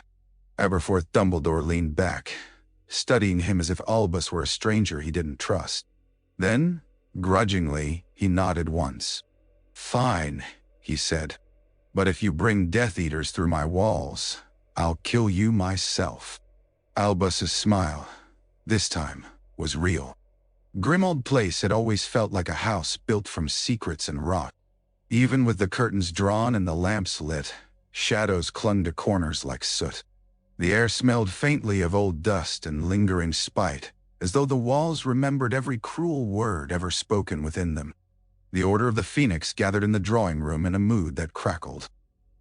Aberforth Dumbledore leaned back, studying him as if Albus were a stranger he didn't trust. Then, grudgingly, he nodded once. Fine, he said. But if you bring Death Eaters through my walls, I'll kill you myself. Albus's smile, this time, was real. Grimmauld Place had always felt like a house built from secrets and rot. Even with the curtains drawn and the lamps lit, shadows clung to corners like soot. The air smelled faintly of old dust and lingering spite, as though the walls remembered every cruel word ever spoken within them. The Order of the Phoenix gathered in the drawing room in a mood that crackled.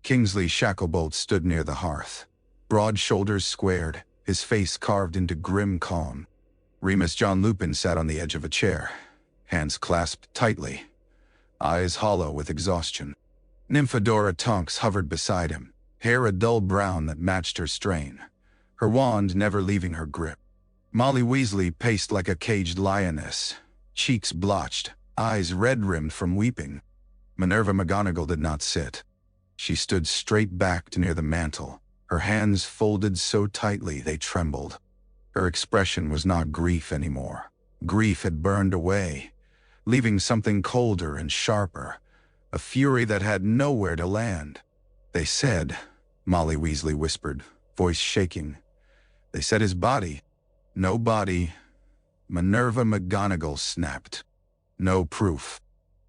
Kingsley Shacklebolt stood near the hearth, broad shoulders squared, his face carved into grim calm. Remus John Lupin sat on the edge of a chair, hands clasped tightly, eyes hollow with exhaustion. Nymphadora Tonks hovered beside him, hair a dull brown that matched her strain, her wand never leaving her grip. Molly Weasley paced like a caged lioness, cheeks blotched, eyes red-rimmed from weeping. Minerva McGonagall did not sit. She stood straight-backed near the mantel, her hands folded so tightly they trembled. Her expression was not grief anymore. Grief had burned away, leaving something colder and sharper, a fury that had nowhere to land. They said, Molly Weasley whispered, voice shaking. They said his body. No body. Minerva McGonagall snapped. No proof.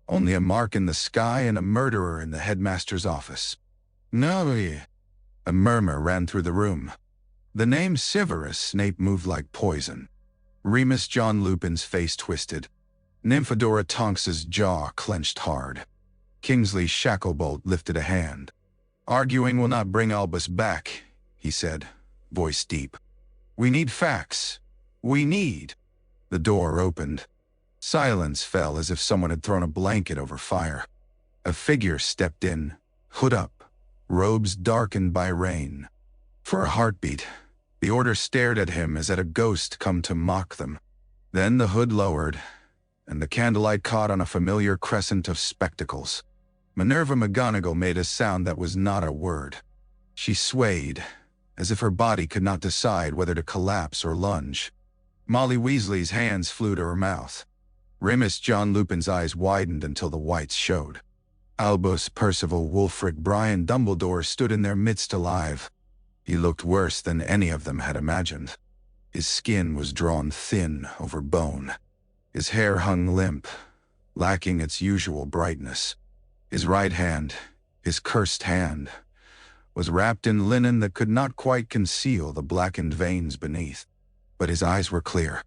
Only a mark in the sky and a murderer in the headmaster's office. No. A murmur ran through the room. The name Severus Snape moved like poison. Remus John Lupin's face twisted. Nymphadora Tonks's jaw clenched hard. Kingsley Shacklebolt lifted a hand. Arguing will not bring Albus back, he said, voice deep. We need facts. We need. The door opened. Silence fell as if someone had thrown a blanket over fire. A figure stepped in, hood up, robes darkened by rain. For a heartbeat, the Order stared at him as at a ghost come to mock them. Then the hood lowered, and the candlelight caught on a familiar crescent of spectacles. Minerva McGonagall made a sound that was not a word. She swayed, as if her body could not decide whether to collapse or lunge. Molly Weasley's hands flew to her mouth. Remus John Lupin's eyes widened until the whites showed. Albus, Percival, Wulfric, Brian Dumbledore stood in their midst alive. He looked worse than any of them had imagined. His skin was drawn thin over bone. His hair hung limp, lacking its usual brightness. His right hand, his cursed hand, was wrapped in linen that could not quite conceal the blackened veins beneath. But his eyes were clear.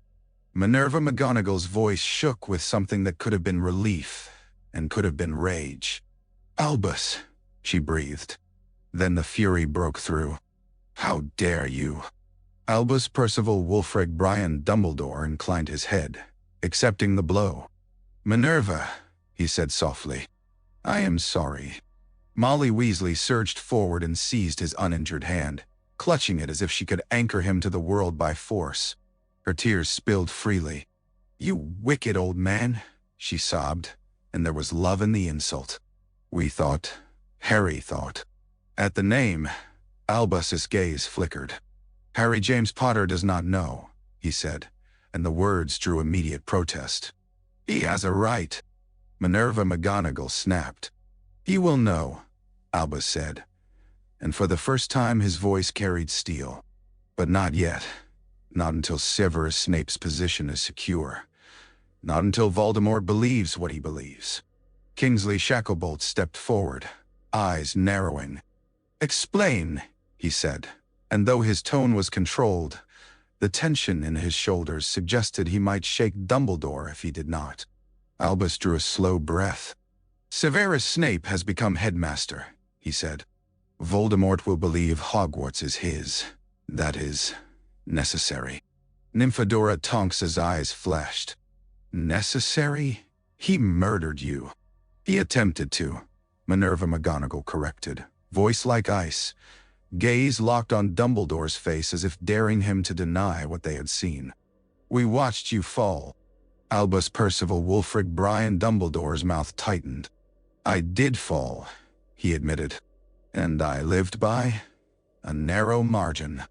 Minerva McGonagall's voice shook with something that could have been relief and could have been rage. "Albus," she breathed. Then the fury broke through. "How dare you?" Albus, Percival, Wulfric, Brian Dumbledore inclined his head, accepting the blow. "Minerva," he said softly, "I am sorry." Molly Weasley surged forward and seized his uninjured hand, clutching it as if she could anchor him to the world by force. Her tears spilled freely. "You wicked old man," she sobbed, and there was love in the insult. Harry thought. At the name, Albus's gaze flickered. "Harry James Potter does not know," he said, and the words drew immediate protest. "He has a right." Minerva McGonagall snapped. "He will know," Albus said, and for the first time his voice carried steel. "But not yet. Not until Severus Snape's position is secure. Not until Voldemort believes what he believes." Kingsley Shacklebolt stepped forward, eyes narrowing. "Explain," he said, and though his tone was controlled, the tension in his shoulders suggested he might shake Dumbledore if he did not. Albus drew a slow breath. "Severus Snape has become headmaster," he said. "Voldemort will believe Hogwarts is his. That is necessary." Nymphadora Tonks's eyes flashed. "Necessary? He murdered you." "He attempted to," Minerva McGonagall corrected, voice like ice, gaze locked on Dumbledore's face as if daring him to deny what they had seen. "We watched you fall." Albus, Percival, Wulfric, Brian Dumbledore's mouth tightened. "I did fall," he admitted, "and I lived by a narrow margin."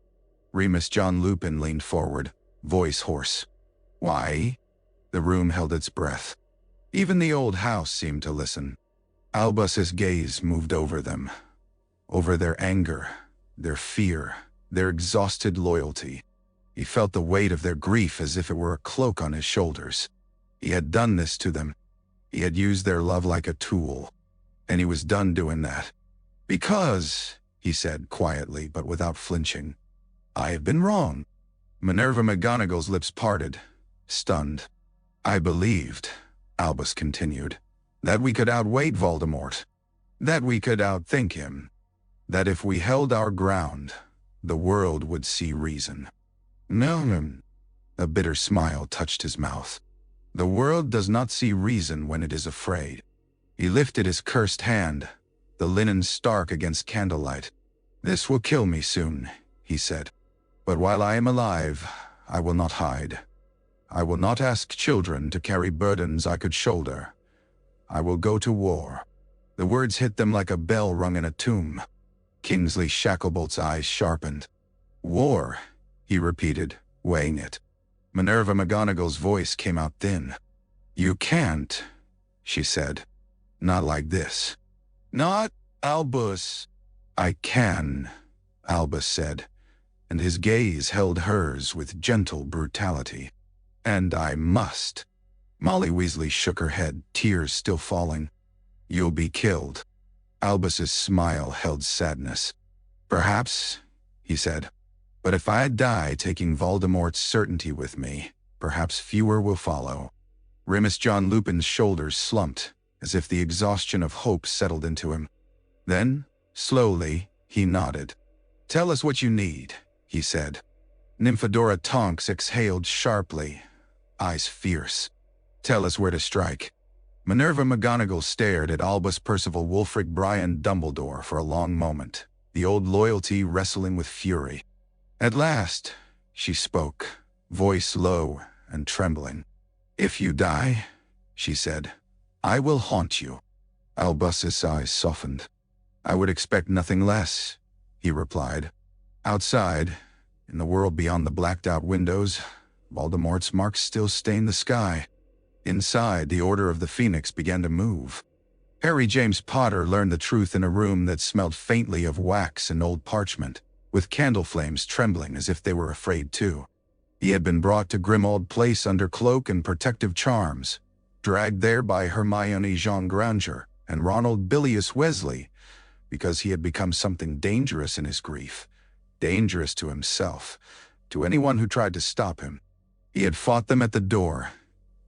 Remus John Lupin leaned forward, voice hoarse. "Why?" The room held its breath. Even the old house seemed to listen. Albus's gaze moved over them, over their anger, their fear, their exhausted loyalty. He felt the weight of their grief as if it were a cloak on his shoulders. He had done this to them. He had used their love like a tool, and he was done doing that. "Because," he said quietly but without flinching, "I have been wrong." Minerva McGonagall's lips parted, stunned. "I believed," Albus continued, "that we could outweight Voldemort, that we could outthink him, that if we held our ground, the world would see reason." "No." A bitter smile touched his mouth. "The world does not see reason when it is afraid." He lifted his cursed hand, the linen stark against candlelight. "This will kill me soon," he said. "But while I am alive, I will not hide. I will not ask children to carry burdens I could shoulder. I will go to war." The words hit them like a bell rung in a tomb. Kingsley Shacklebolt's eyes sharpened. "War," he repeated, weighing it. Minerva McGonagall's voice came out thin. "You can't," she said. "Not like this." "Not, Albus." "I can," Albus said, and his gaze held hers with gentle brutality. "And I must." Molly Weasley shook her head, tears still falling. "You'll be killed." Albus's smile held sadness. "Perhaps," he said, "but if I die taking Voldemort's certainty with me, perhaps fewer will follow." Remus John Lupin's shoulders slumped, as if the exhaustion of hope settled into him. Then, slowly, he nodded. "Tell us what you need," he said. Nymphadora Tonks exhaled sharply, eyes fierce. "Tell us where to strike." Minerva McGonagall stared at Albus, Percival, Wulfric, Brian Dumbledore for a long moment, the old loyalty wrestling with fury. At last, she spoke, voice low and trembling. "If you die," she said, "I will haunt you." Albus's eyes softened. "I would expect nothing less," he replied. Outside, in the world beyond the blacked-out windows, Voldemort's marks still stained the sky. Inside, the Order of the Phoenix began to move. Harry James Potter learned the truth in a room that smelled faintly of wax and old parchment, with candle flames trembling as if they were afraid too. He had been brought to Grimmauld Place under cloak and protective charms, dragged there by Hermione Jean Granger and Ronald Bilious Weasley, because he had become something dangerous in his grief, dangerous to himself, to anyone who tried to stop him. He had fought them at the door,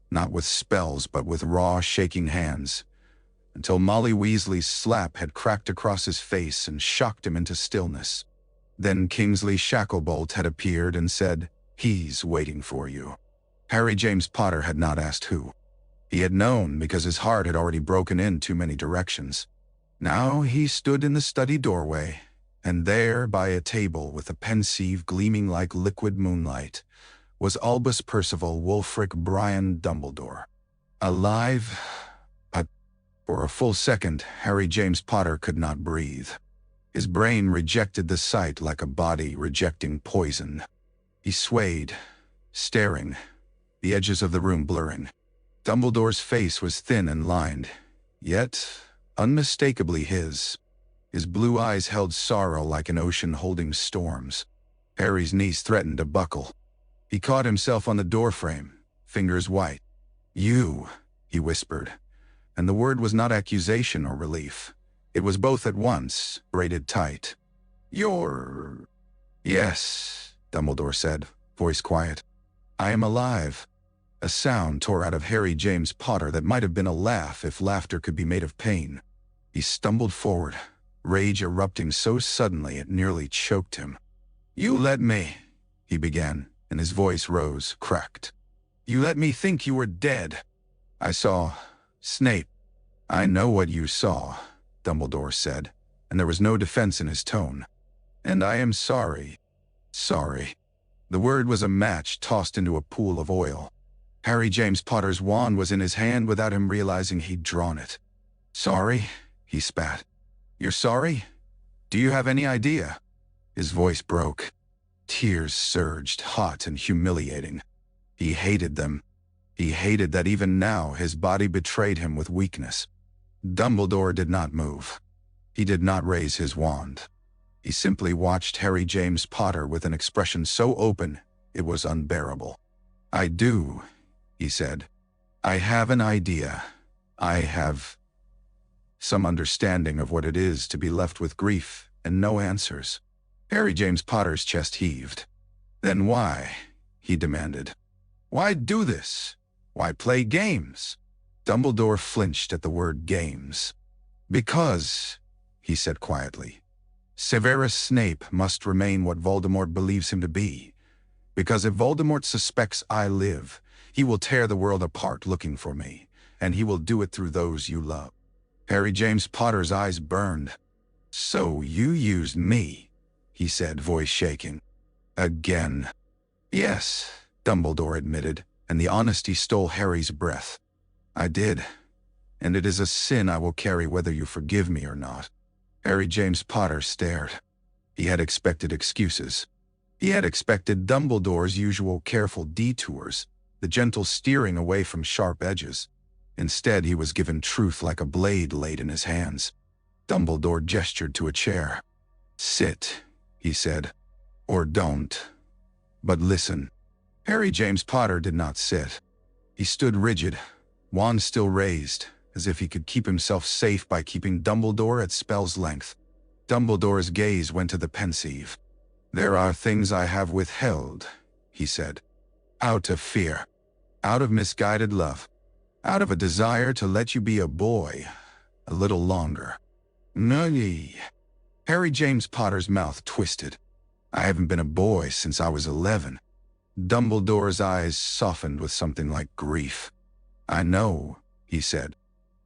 not with spells but with raw, shaking hands, until Molly Weasley's slap had cracked across his face and shocked him into stillness. Then Kingsley Shacklebolt had appeared and said, "He's waiting for you." Harry James Potter had not asked who. He had known because his heart had already broken in too many directions. Now he stood in the study doorway, and there, by a table with a pensieve gleaming like liquid moonlight, was Albus Percival Wulfric Brian Dumbledore. Alive, but for a full second, Harry James Potter could not breathe. His brain rejected the sight like a body rejecting poison. He swayed, staring, the edges of the room blurring. Dumbledore's face was thin and lined, yet unmistakably his. His blue eyes held sorrow like an ocean holding storms. Harry's knees threatened to buckle. He caught himself on the doorframe, fingers white. "You," he whispered, and the word was not accusation or relief. It was both at once, braided tight. "You're—" "Yes," Dumbledore said, voice quiet. "I am alive." A sound tore out of Harry James Potter that might have been a laugh if laughter could be made of pain. He stumbled forward, rage erupting so suddenly it nearly choked him. "You let me," he began, and his voice rose, cracked. "You let me think you were dead. I saw Snape." "I know what you saw," Dumbledore said, and there was no defense in his tone. "And I am sorry." Sorry. The word was a match tossed into a pool of oil. Harry James Potter's wand was in his hand without him realizing he'd drawn it. "Sorry?" he spat. "You're sorry? Do you have any idea?" His voice broke. Tears surged, hot and humiliating. He hated them. He hated that even now his body betrayed him with weakness. Dumbledore did not move. He did not raise his wand. He simply watched Harry James Potter with an expression so open it was unbearable. "I do," he said. "I have an idea. I have some understanding of what it is to be left with grief and no answers." Harry James Potter's chest heaved. "Then why?" he demanded. "Why do this? Why play games?" Dumbledore flinched at the word games. "Because," he said quietly, "Severus Snape must remain what Voldemort believes him to be. Because if Voldemort suspects I live, he will tear the world apart looking for me, and he will do it through those you love." Harry James Potter's eyes burned. "So you used me," he said, voice shaking. "Again." "Yes," Dumbledore admitted, and the honesty stole Harry's breath. "I did, and it is a sin I will carry whether you forgive me or not." Harry James Potter stared. He had expected excuses. He had expected Dumbledore's usual careful detours, the gentle steering away from sharp edges. Instead, he was given truth like a blade laid in his hands. Dumbledore gestured to a chair. "Sit," he said, "or don't. But listen." Harry James Potter did not sit. He stood rigid, wand still raised, as if he could keep himself safe by keeping Dumbledore at spell's length. Dumbledore's gaze went to the pensieve. "There are things I have withheld," he said. "Out of fear. Out of misguided love. Out of a desire to let you be a boy a little longer." "No." Harry James Potter's mouth twisted. "I haven't been a boy since I was 11. Dumbledore's eyes softened with something like grief. "I know," he said,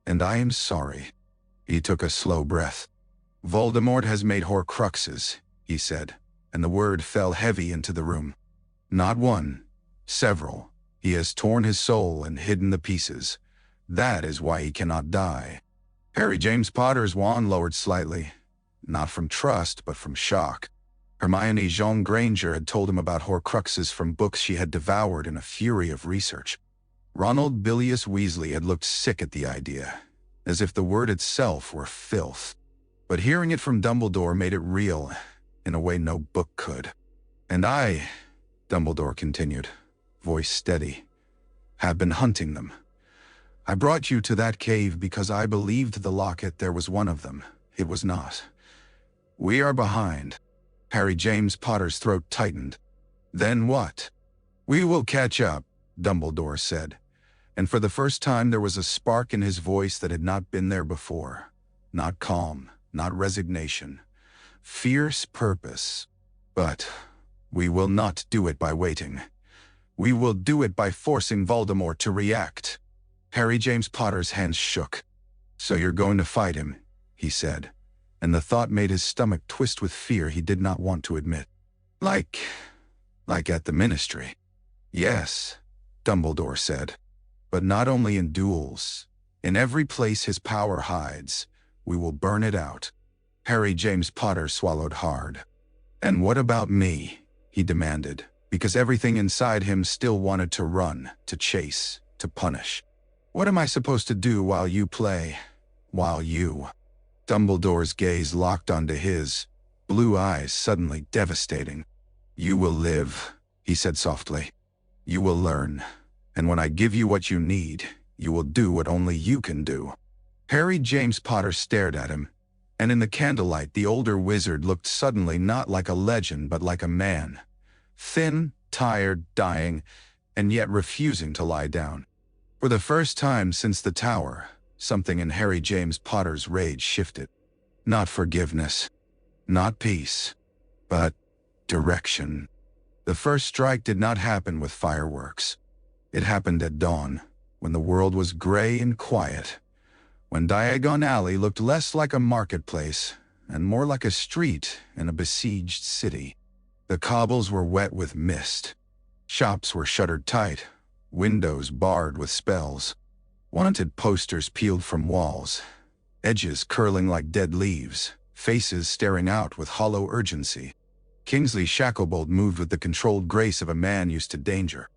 "and I am sorry." He took a slow breath. "Voldemort has made Horcruxes," he said, and the word fell heavy into the room. "Not one, several. He has torn his soul and hidden the pieces. That is why he cannot die." Harry James Potter's wand lowered slightly, not from trust but from shock. Hermione Jean Granger had told him about Horcruxes from books she had devoured in a fury of research. Ronald Bilious Weasley had looked sick at the idea, as if the word itself were filth. But hearing it from Dumbledore made it real, in a way no book could. "And I," Dumbledore continued, voice steady, "have been hunting them. I brought you to that cave because I believed the locket there was one of them. It was not. We are behind." Harry James Potter's throat tightened. "Then what?" "We will catch up," Dumbledore said, and for the first time there was a spark in his voice that had not been there before. Not calm, not resignation. Fierce purpose. "But we will not do it by waiting. We will do it by forcing Voldemort to react." Harry James Potter's hands shook. "So you're going to fight him," he said, and the thought made his stomach twist with fear he did not want to admit. Like at the Ministry." "Yes," Dumbledore said, "but not only in duels. In every place his power hides, we will burn it out." Harry James Potter swallowed hard. "And what about me?" he demanded, because everything inside him still wanted to run, to chase, to punish. "What am I supposed to do while you play? While you—" Dumbledore's gaze locked onto his, blue eyes suddenly devastating. "You will live," he said softly. "You will learn, and when I give you what you need, you will do what only you can do." Harry James Potter stared at him, and in the candlelight the older wizard looked suddenly not like a legend but like a man. Thin, tired, dying, and yet refusing to lie down. For the first time since the tower, something in Harry James Potter's rage shifted. Not forgiveness, not peace, but direction. The first strike did not happen with fireworks. It happened at dawn, when the world was gray and quiet, when Diagon Alley looked less like a marketplace and more like a street in a besieged city. The cobbles were wet with mist. Shops were shuttered tight, windows barred with spells. Wanted posters peeled from walls, edges curling like dead leaves, faces staring out with hollow urgency. Kingsley Shacklebolt moved with the controlled grace of a man used to danger.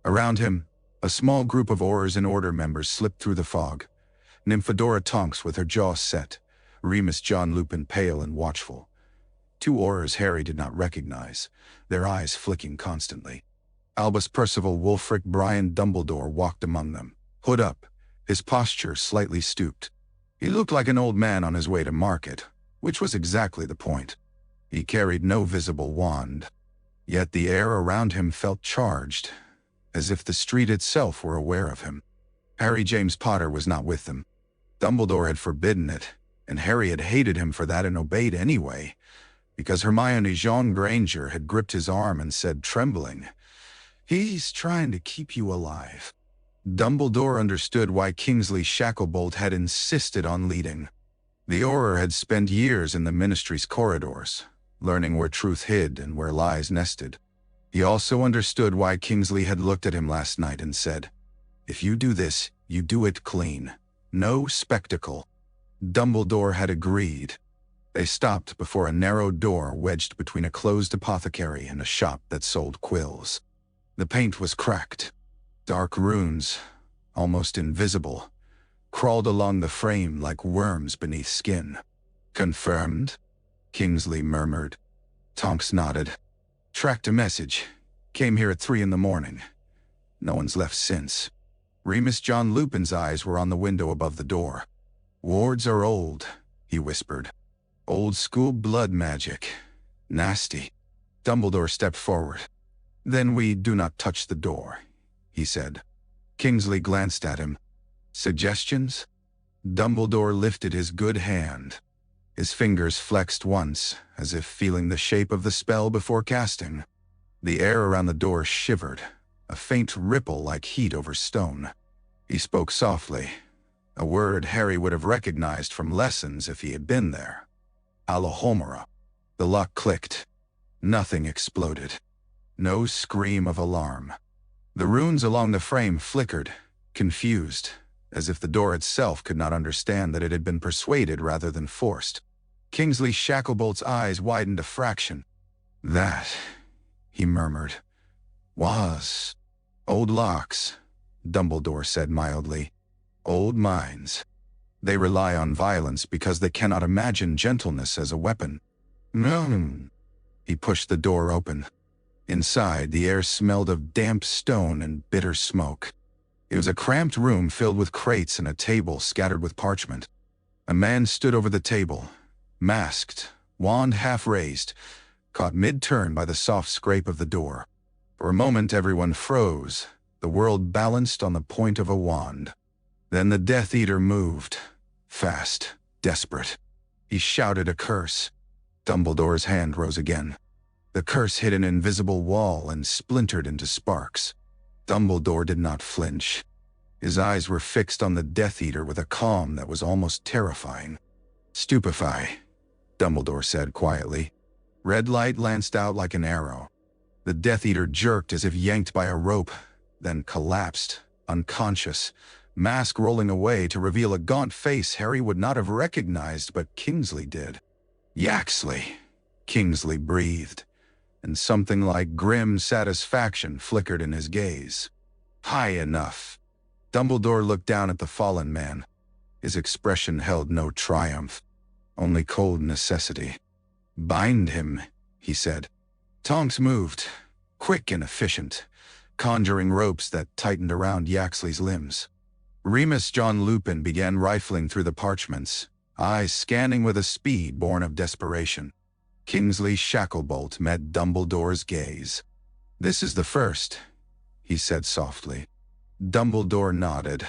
Around him, a small group of Aurors and Order members slipped through the fog. Nymphadora Tonks with her jaw set, Remus John Lupin pale and watchful. Two Aurors Harry did not recognize, their eyes flicking constantly. Albus Percival Wulfric Brian Dumbledore walked among them, hood up, his posture slightly stooped. He looked like an old man on his way to market, which was exactly the point. He carried no visible wand, yet the air around him felt charged, as if the street itself were aware of him. Harry James Potter was not with them. Dumbledore had forbidden it, and Harry had hated him for that and obeyed anyway, because Hermione Jean Granger had gripped his arm and said, trembling, "He's trying to keep you alive." Dumbledore understood why Kingsley Shacklebolt had insisted on leading. The Auror had spent years in the Ministry's corridors, learning where truth hid and where lies nested. He also understood why Kingsley had looked at him last night and said, "If you do this, you do it clean. No spectacle." Dumbledore had agreed. They stopped before a narrow door wedged between a closed apothecary and a shop that sold quills. The paint was cracked. Dark runes, almost invisible, crawled along the frame like worms beneath skin. "Confirmed?" Kingsley murmured. Tonks nodded. "Tracked a message. Came here at 3 in the morning. No one's left since." Remus John Lupin's eyes were on the window above the door. "Wards are old," he whispered. "Old school blood magic. Nasty." Dumbledore stepped forward. "Then we do not touch the door," he said. Kingsley glanced at him. "Suggestions?" Dumbledore lifted his good hand. His fingers flexed once, as if feeling the shape of the spell before casting. The air around the door shivered, a faint ripple like heat over stone. He spoke softly, a word Harry would have recognized from lessons if he had been there. "Alohomora." The lock clicked. Nothing exploded. No scream of alarm. The runes along the frame flickered, confused, as if the door itself could not understand that it had been persuaded rather than forced. Kingsley Shacklebolt's eyes widened a fraction. That, he murmured, was old locks, Dumbledore said mildly. Old minds. They rely on violence because they cannot imagine gentleness as a weapon. No. He pushed the door open. Inside, the air smelled of damp stone and bitter smoke. It was a cramped room filled with crates and a table scattered with parchment. A man stood over the table, masked, wand half raised, caught mid-turn by the soft scrape of the door. For a moment everyone froze, the world balanced on the point of a wand. Then the Death Eater moved, fast, desperate. He shouted a curse. Dumbledore's hand rose again. The curse hit an invisible wall and splintered into sparks. Dumbledore did not flinch. His eyes were fixed on the Death Eater with a calm that was almost terrifying. Stupefy, Dumbledore said quietly. Red light lanced out like an arrow. The Death Eater jerked as if yanked by a rope, then collapsed, unconscious, mask rolling away to reveal a gaunt face Harry would not have recognized, but Kingsley did. Yaxley, Kingsley breathed, and something like grim satisfaction flickered in his gaze. High enough. Dumbledore looked down at the fallen man. His expression held no triumph, only cold necessity. Bind him, he said. Tonks moved, quick and efficient, conjuring ropes that tightened around Yaxley's limbs. Remus John Lupin began rifling through the parchments, eyes scanning with a speed born of desperation. Kingsley Shacklebolt met Dumbledore's gaze. This is the first, he said softly. Dumbledore nodded.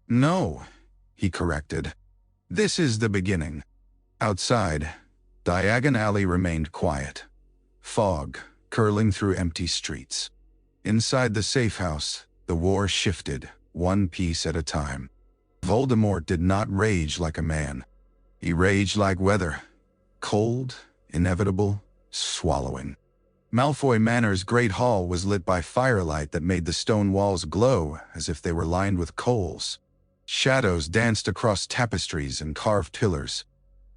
No, he corrected. This is the beginning. Outside, Diagon Alley remained quiet. Fog curling through empty streets. Inside the safe house, the war shifted, one piece at a time. Voldemort did not rage like a man. He raged like weather. Cold, inevitable, swallowing. Malfoy Manor's great hall was lit by firelight that made the stone walls glow as if they were lined with coals. Shadows danced across tapestries and carved pillars.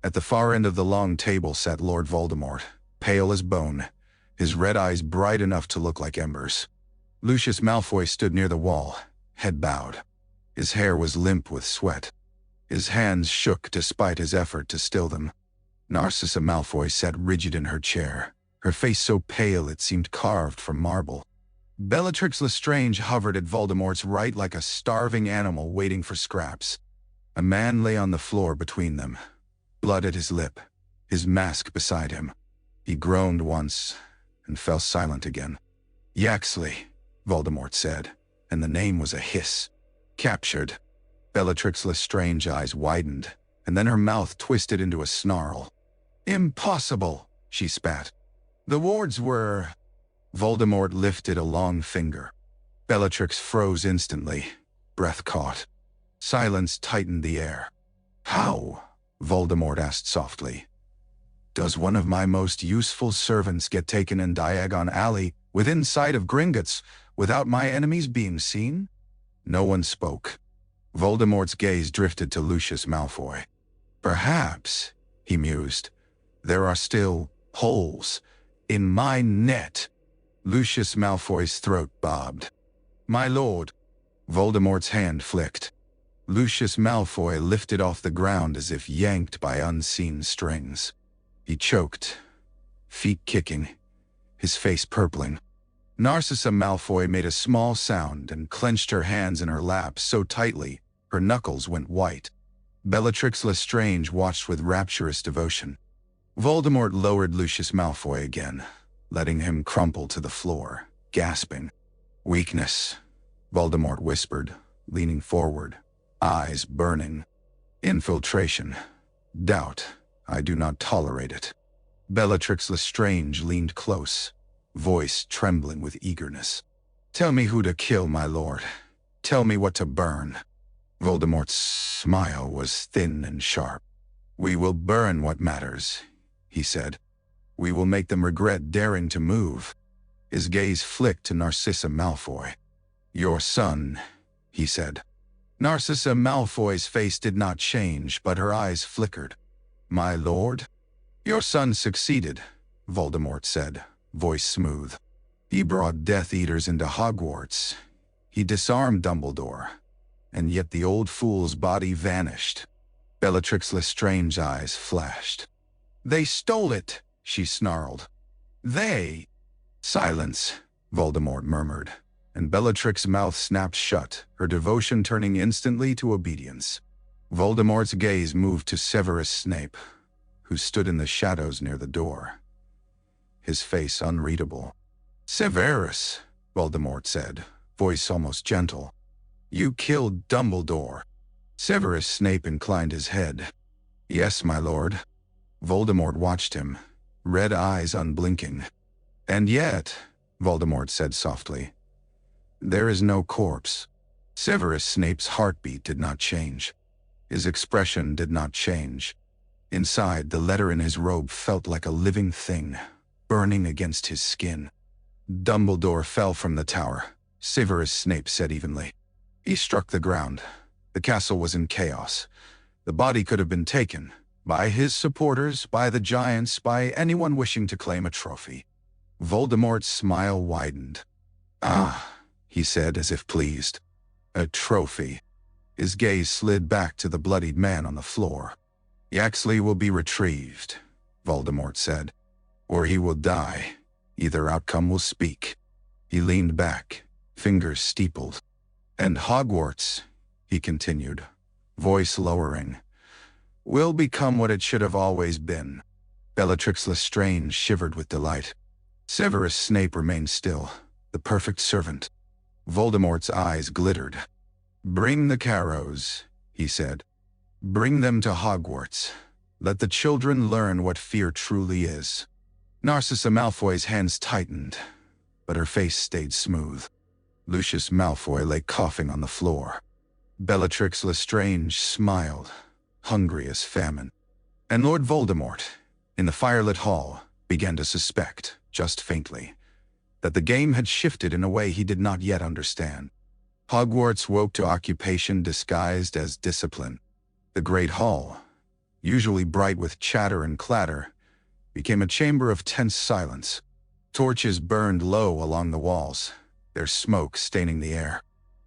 At the far end of the long table sat Lord Voldemort, pale as bone, his red eyes bright enough to look like embers. Lucius Malfoy stood near the wall, head bowed. His hair was limp with sweat. His hands shook despite his effort to still them. Narcissa Malfoy sat rigid in her chair, her face so pale it seemed carved from marble. Bellatrix Lestrange hovered at Voldemort's right like a starving animal waiting for scraps. A man lay on the floor between them, blood at his lip, his mask beside him. He groaned once and fell silent again. Yaxley, Voldemort said, and the name was a hiss. Captured. Bellatrix Lestrange's eyes widened, and then her mouth twisted into a snarl. Impossible, she spat. The wards were... Voldemort lifted a long finger. Bellatrix froze instantly, breath caught. Silence tightened the air. How? Voldemort asked softly. Does one of my most useful servants get taken in Diagon Alley, within sight of Gringotts, without my enemies being seen? No one spoke. Voldemort's gaze drifted to Lucius Malfoy. Perhaps, he mused, there are still holes in my net. Lucius Malfoy's throat bobbed. My lord. Voldemort's hand flicked. Lucius Malfoy lifted off the ground as if yanked by unseen strings. He choked, feet kicking, his face purpling. Narcissa Malfoy made a small sound and clenched her hands in her lap so tightly her knuckles went white. Bellatrix Lestrange watched with rapturous devotion. Voldemort lowered Lucius Malfoy again, letting him crumple to the floor, gasping. Weakness, Voldemort whispered, leaning forward, eyes burning. Infiltration. Doubt. I do not tolerate it. Bellatrix Lestrange leaned close, voice trembling with eagerness. Tell me who to kill, my lord. Tell me what to burn. Voldemort's smile was thin and sharp. We will burn what matters, he said. We will make them regret daring to move. His gaze flicked to Narcissa Malfoy. Your son, he said. Narcissa Malfoy's face did not change, but her eyes flickered. My lord? Your son succeeded, Voldemort said, voice smooth. He brought Death Eaters into Hogwarts. He disarmed Dumbledore. And yet the old fool's body vanished. Bellatrix Lestrange's eyes flashed. "They stole it," she snarled. "They—" "Silence," Voldemort murmured, and Bellatrix's mouth snapped shut, her devotion turning instantly to obedience. Voldemort's gaze moved to Severus Snape, who stood in the shadows near the door, his face unreadable. "Severus," Voldemort said, voice almost gentle. "You killed Dumbledore." Severus Snape inclined his head. "Yes, my lord." Voldemort watched him, red eyes unblinking. "And yet," Voldemort said softly, "there is no corpse." Severus Snape's heartbeat did not change. His expression did not change. Inside, the letter in his robe felt like a living thing, burning against his skin. "Dumbledore fell from the tower," Severus Snape said evenly. "He struck the ground. The castle was in chaos. The body could have been taken, by his supporters, by the giants, by anyone wishing to claim a trophy." Voldemort's smile widened. "Ah," he said as if pleased. "A trophy." His gaze slid back to the bloodied man on the floor. "Yaxley will be retrieved," Voldemort said, "or he will die. Either outcome will speak." He leaned back, fingers steepled. "And Hogwarts," he continued, voice lowering, "will become what it should have always been." Bellatrix Lestrange shivered with delight. Severus Snape remained still, the perfect servant. Voldemort's eyes glittered. "Bring the Carrows," he said. "Bring them to Hogwarts. Let the children learn what fear truly is." Narcissa Malfoy's hands tightened, but her face stayed smooth. Lucius Malfoy lay coughing on the floor. Bellatrix Lestrange smiled, hungry as famine. And Lord Voldemort, in the firelit hall, began to suspect, just faintly, that the game had shifted in a way he did not yet understand. Hogwarts woke to occupation disguised as discipline. The Great Hall, usually bright with chatter and clatter, became a chamber of tense silence. Torches burned low along the walls, their smoke staining the air.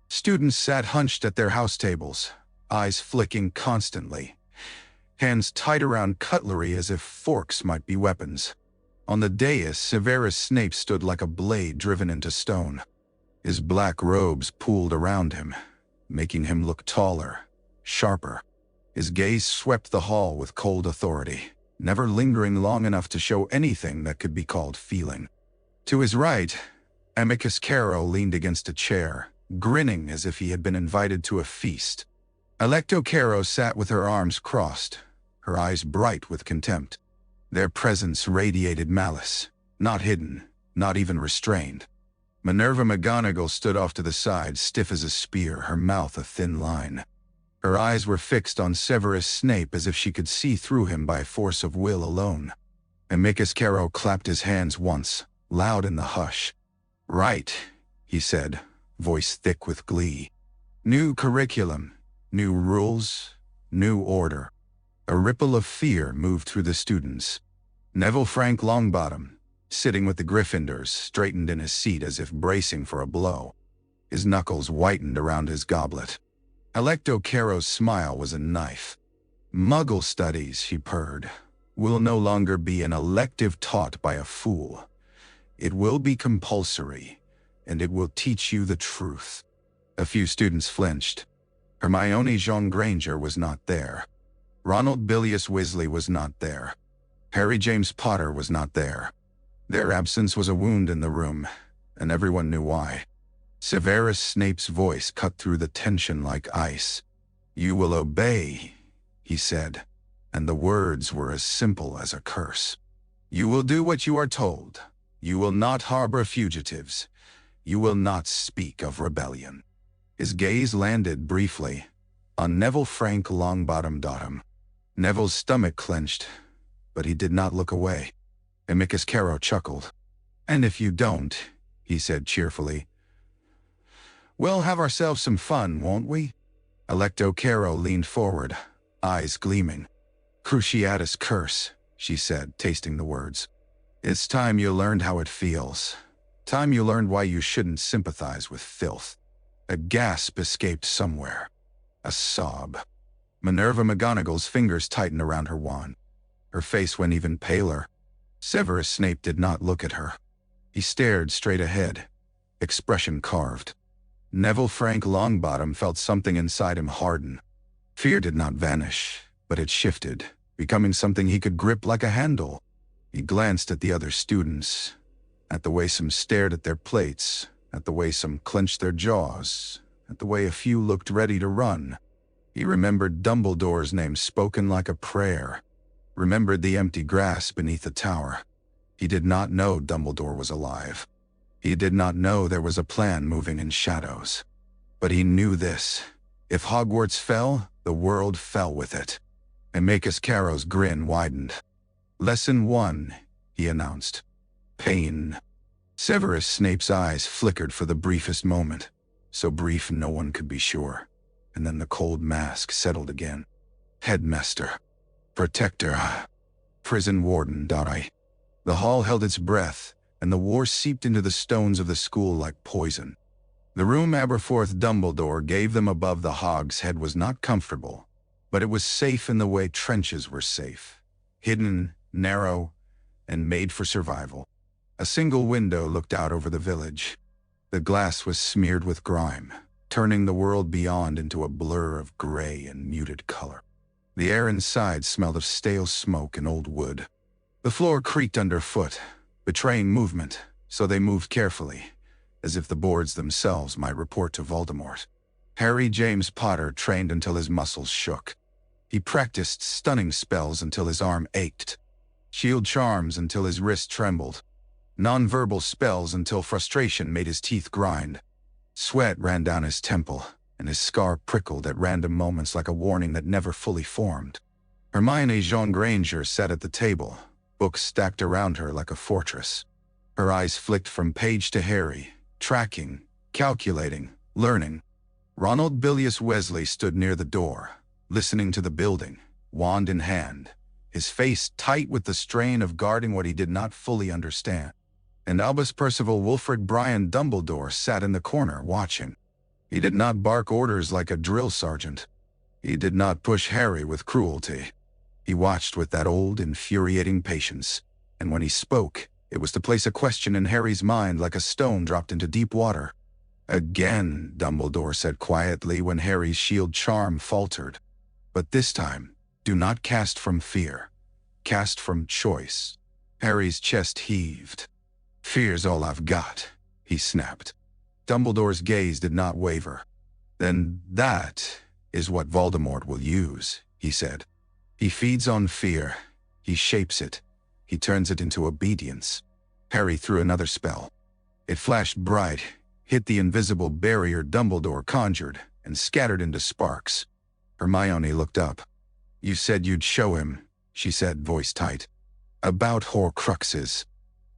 Students sat hunched at their house tables, eyes flicking constantly, hands tight around cutlery as if forks might be weapons. On the dais, Severus Snape stood like a blade driven into stone. His black robes pooled around him, making him look taller, sharper. His gaze swept the hall with cold authority, never lingering long enough to show anything that could be called feeling. To his right, Amicus Carrow leaned against a chair, grinning as if he had been invited to a feast. Alecto Carrow sat with her arms crossed, her eyes bright with contempt. Their presence radiated malice, not hidden, not even restrained. Minerva McGonagall stood off to the side, stiff as a spear, her mouth a thin line. Her eyes were fixed on Severus Snape as if she could see through him by force of will alone. Amicus Carrow clapped his hands once, loud in the hush. "Right," he said, voice thick with glee. "New curriculum, new rules, new order." A ripple of fear moved through the students. Neville Frank Longbottom, sitting with the Gryffindors, straightened in his seat as if bracing for a blow. His knuckles whitened around his goblet. Alecto Carrow's smile was a knife. "Muggle studies," she purred, "will no longer be an elective taught by a fool. It will be compulsory, and it will teach you the truth." A few students flinched. Hermione Jean Granger was not there. Ronald Bilius Weasley was not there. Harry James Potter was not there. Their absence was a wound in the room, and everyone knew why. Severus Snape's voice cut through the tension like ice. "You will obey," he said, and the words were as simple as a curse. "You will do what you are told. You will not harbor fugitives. You will not speak of rebellion." His gaze landed briefly on Neville Frank Longbottom. Neville's stomach clenched, but he did not look away. Amicus Carrow chuckled. "And if you don't," he said cheerfully, "we'll have ourselves some fun, won't we?" Alecto Carrow leaned forward, eyes gleaming. "Cruciatus Curse," she said, tasting the words. It's time you learned how it feels. Time you learned why you shouldn't sympathize with filth. A gasp escaped somewhere. A sob. Minerva McGonagall's fingers tightened around her wand. Her face went even paler. Severus Snape did not look at her. He stared straight ahead, expression carved. Neville Frank Longbottom felt something inside him harden. Fear did not vanish, but it shifted, becoming something he could grip like a handle. He glanced at the other students, at the way some stared at their plates, at the way some clenched their jaws, at the way a few looked ready to run. He remembered Dumbledore's name spoken like a prayer, remembered the empty grass beneath the tower. He did not know Dumbledore was alive. He did not know there was a plan moving in shadows. But he knew this. If Hogwarts fell, the world fell with it. Amicus Carrow's grin widened. Lesson 1, he announced. Pain. Severus Snape's eyes flickered for the briefest moment. So brief no one could be sure. And then the cold mask settled again. Headmaster. Protector. Prison warden, Dobby. The hall held its breath, and the war seeped into the stones of the school like poison. The room Aberforth Dumbledore gave them above the Hog's Head was not comfortable, but it was safe in the way trenches were safe. Hidden, narrow, and made for survival. A single window looked out over the village. The glass was smeared with grime, turning the world beyond into a blur of gray and muted color. The air inside smelled of stale smoke and old wood. The floor creaked underfoot, betraying movement, so they moved carefully, as if the boards themselves might report to Voldemort. Harry James Potter trained until his muscles shook. He practiced stunning spells until his arm ached, shield charms until his wrist trembled, non-verbal spells until frustration made his teeth grind. Sweat ran down his temple, and his scar prickled at random moments like a warning that never fully formed. Hermione Granger sat at the table, books stacked around her like a fortress. Her eyes flicked from page to Harry, tracking, calculating, learning. Ronald Bilious Weasley stood near the door, listening to the building, wand in hand, his face tight with the strain of guarding what he did not fully understand. And Albus Percival Wulfric Brian Dumbledore sat in the corner watching. He did not bark orders like a drill sergeant. He did not push Harry with cruelty. He watched with that old, infuriating patience, and when he spoke, it was to place a question in Harry's mind like a stone dropped into deep water. Again, Dumbledore said quietly when Harry's shield charm faltered. But this time, do not cast from fear. Cast from choice. Harry's chest heaved. Fear's all I've got, he snapped. Dumbledore's gaze did not waver. Then that is what Voldemort will use, he said. He feeds on fear. He shapes it. He turns it into obedience. Harry threw another spell. It flashed bright, hit the invisible barrier Dumbledore conjured, and scattered into sparks. Hermione looked up. You said you'd show him, she said, voice tight. About Horcruxes.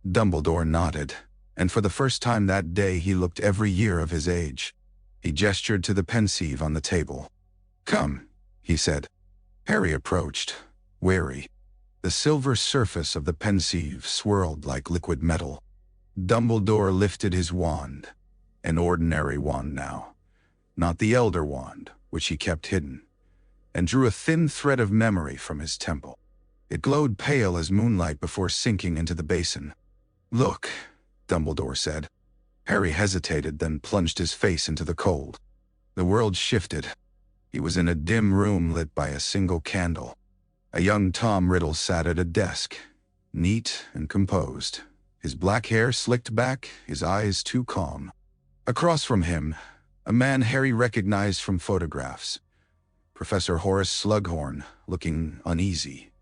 Dumbledore nodded, and for the first time that day he looked every year of his age. He gestured to the pensieve on the table. Come, he said. Harry approached, wary. The silver surface of the pensieve swirled like liquid metal. Dumbledore lifted his wand, an ordinary wand now, not the Elder Wand, which he kept hidden, and drew a thin thread of memory from his temple. It glowed pale as moonlight before sinking into the basin. Look, Dumbledore said. Harry hesitated, then plunged his face into the cold. The world shifted. He was in a dim room lit by a single candle. A young Tom Riddle sat at a desk, neat and composed, his black hair slicked back, his eyes too calm. Across from him, a man Harry recognized from photographs. Professor Horace Slughorn, looking uneasy,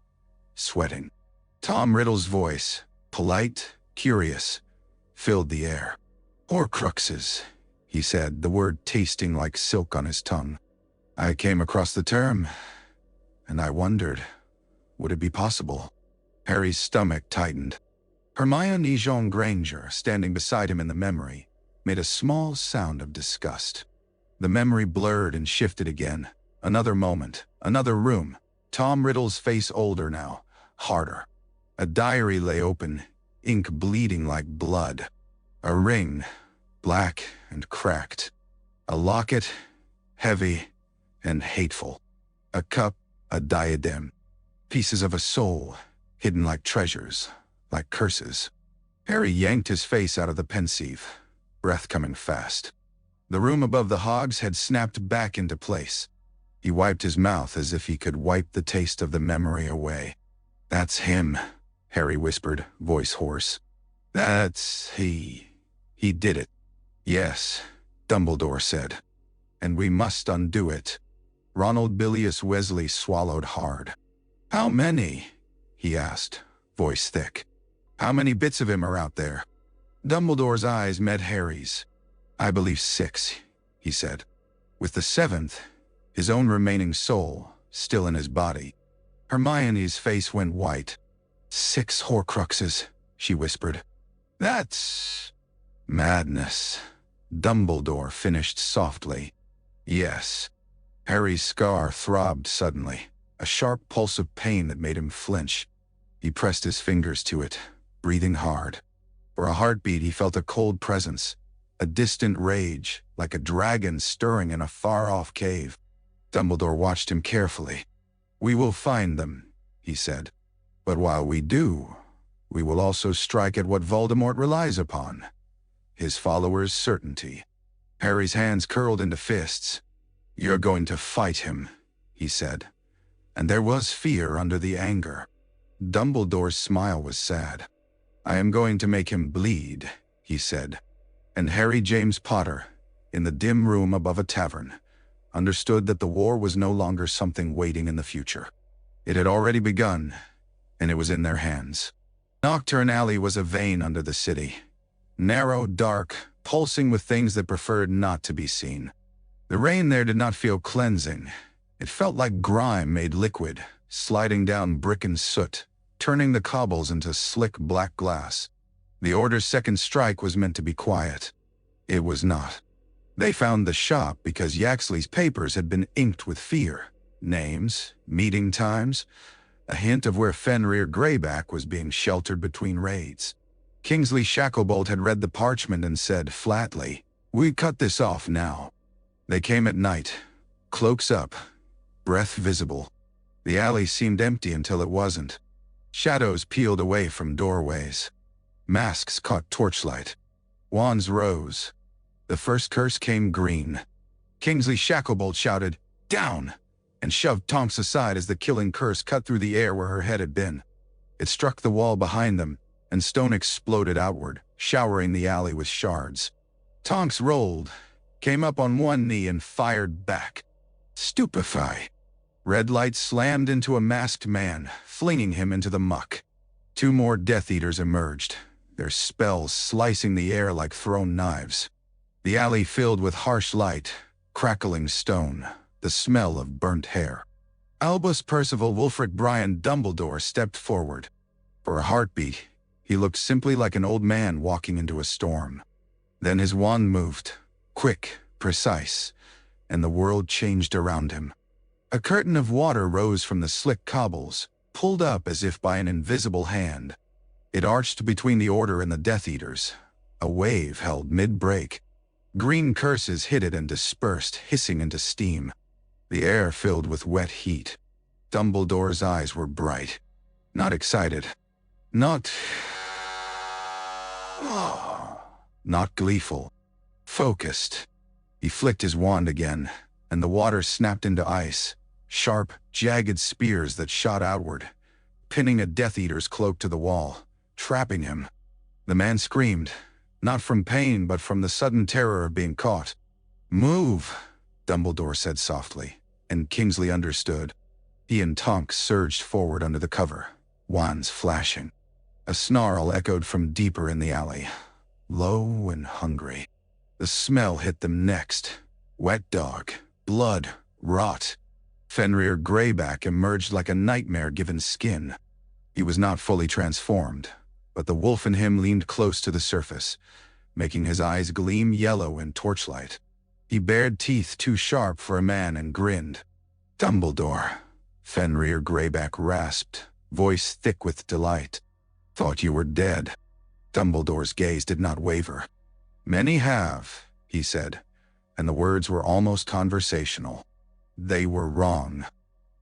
sweating. Tom Riddle's voice, polite, curious, filled the air. Horcruxes, he said, the word tasting like silk on his tongue. I came across the term, and I wondered, would it be possible? Harry's stomach tightened. Hermione Granger, standing beside him in the memory, made a small sound of disgust. The memory blurred and shifted again. Another moment, another room. Tom Riddle's face older now, harder. A diary lay open, ink bleeding like blood. A ring, black and cracked. A locket, heavy and hateful. A cup, a diadem. Pieces of a soul, hidden like treasures, like curses. Harry yanked his face out of the pensieve, breath coming fast. The room above the hogs had snapped back into place. He wiped his mouth as if he could wipe the taste of the memory away. "That's him," Harry whispered, voice hoarse. "That's he. He did it." "Yes," Dumbledore said. "And we must undo it." Ronald Bilious Weasley swallowed hard. "How many?" he asked, voice thick. "How many bits of him are out there?" Dumbledore's eyes met Harry's. "I believe 6, he said. "With the 7th, his own remaining soul, still in his body." Hermione's face went white. "6 Horcruxes," she whispered. "That's madness," Dumbledore finished softly. "Yes." Harry's scar throbbed suddenly, a sharp pulse of pain that made him flinch. He pressed his fingers to it, breathing hard. For a heartbeat he felt a cold presence, a distant rage, like a dragon stirring in a far-off cave. Dumbledore watched him carefully. "We will find them," he said. "But while we do, we will also strike at what Voldemort relies upon, his followers' certainty." Harry's hands curled into fists. "You're going to fight him," he said. And there was fear under the anger. Dumbledore's smile was sad. "I am going to make him bleed," he said. And Harry James Potter, in the dim room above a tavern, understood that the war was no longer something waiting in the future. It had already begun, and it was in their hands. Knockturn Alley was a vein under the city. Narrow, dark, pulsing with things that preferred not to be seen. The rain there did not feel cleansing. It felt like grime made liquid, sliding down brick and soot, turning the cobbles into slick black glass. The Order's second strike was meant to be quiet. It was not. They found the shop because Yaxley's papers had been inked with fear. Names, meeting times, a hint of where Fenrir Greyback was being sheltered between raids. Kingsley Shacklebolt had read the parchment and said flatly, "We cut this off now." They came at night, cloaks up, breath visible. The alley seemed empty until it wasn't. Shadows peeled away from doorways. Masks caught torchlight. Wands rose. The first curse came green. Kingsley Shacklebolt shouted, "Down!" and shoved Tonks aside as the killing curse cut through the air where her head had been. It struck the wall behind them, and stone exploded outward, showering the alley with shards. Tonks rolled, came up on one knee and fired back. Stupefy. Red light slammed into a masked man, flinging him into the muck. 2 more Death Eaters emerged, their spells slicing the air like thrown knives. The alley filled with harsh light, crackling stone, the smell of burnt hair. Albus, Percival, Wulfric, Brian, Dumbledore stepped forward. For a heartbeat, he looked simply like an old man walking into a storm. Then his wand moved, quick, precise, and the world changed around him. A curtain of water rose from the slick cobbles, pulled up as if by an invisible hand. It arched between the Order and the Death Eaters, a wave held mid-break. Green curses hit it and dispersed, hissing into steam. The air filled with wet heat. Dumbledore's eyes were bright. Not excited. Not gleeful. Focused. He flicked his wand again, and the water snapped into ice, sharp, jagged spears that shot outward, pinning a Death Eater's cloak to the wall, trapping him. The man screamed, not from pain but from the sudden terror of being caught. "Move," Dumbledore said softly, and Kingsley understood. He and Tonks surged forward under the cover, wands flashing. A snarl echoed from deeper in the alley, low and hungry. The smell hit them next. Wet dog, blood, rot. Fenrir Greyback emerged like a nightmare-given skin. He was not fully transformed, but the wolf in him leaned close to the surface, making his eyes gleam yellow in torchlight. He bared teeth too sharp for a man and grinned. "Dumbledore," Fenrir Greyback rasped, voice thick with delight. "Thought you were dead." Dumbledore's gaze did not waver. "Many have," he said, and the words were almost conversational. "They were wrong."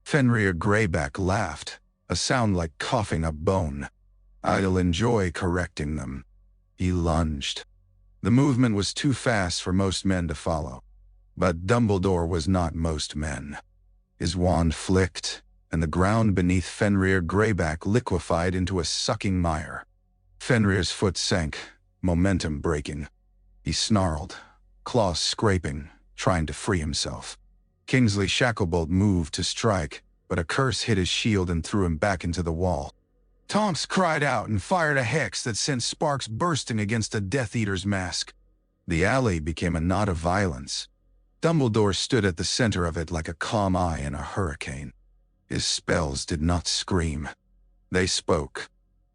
Fenrir Greyback laughed, a sound like coughing up bone. "I'll enjoy correcting them." He lunged. The movement was too fast for most men to follow. But Dumbledore was not most men. His wand flicked, and the ground beneath Fenrir Greyback liquefied into a sucking mire. Fenrir's foot sank, momentum breaking. He snarled, claws scraping, trying to free himself. Kingsley Shacklebolt moved to strike, but a curse hit his shield and threw him back into the wall. Tonks cried out and fired a hex that sent sparks bursting against the Death Eater's mask. The alley became a knot of violence. Dumbledore stood at the center of it like a calm eye in a hurricane. His spells did not scream. They spoke.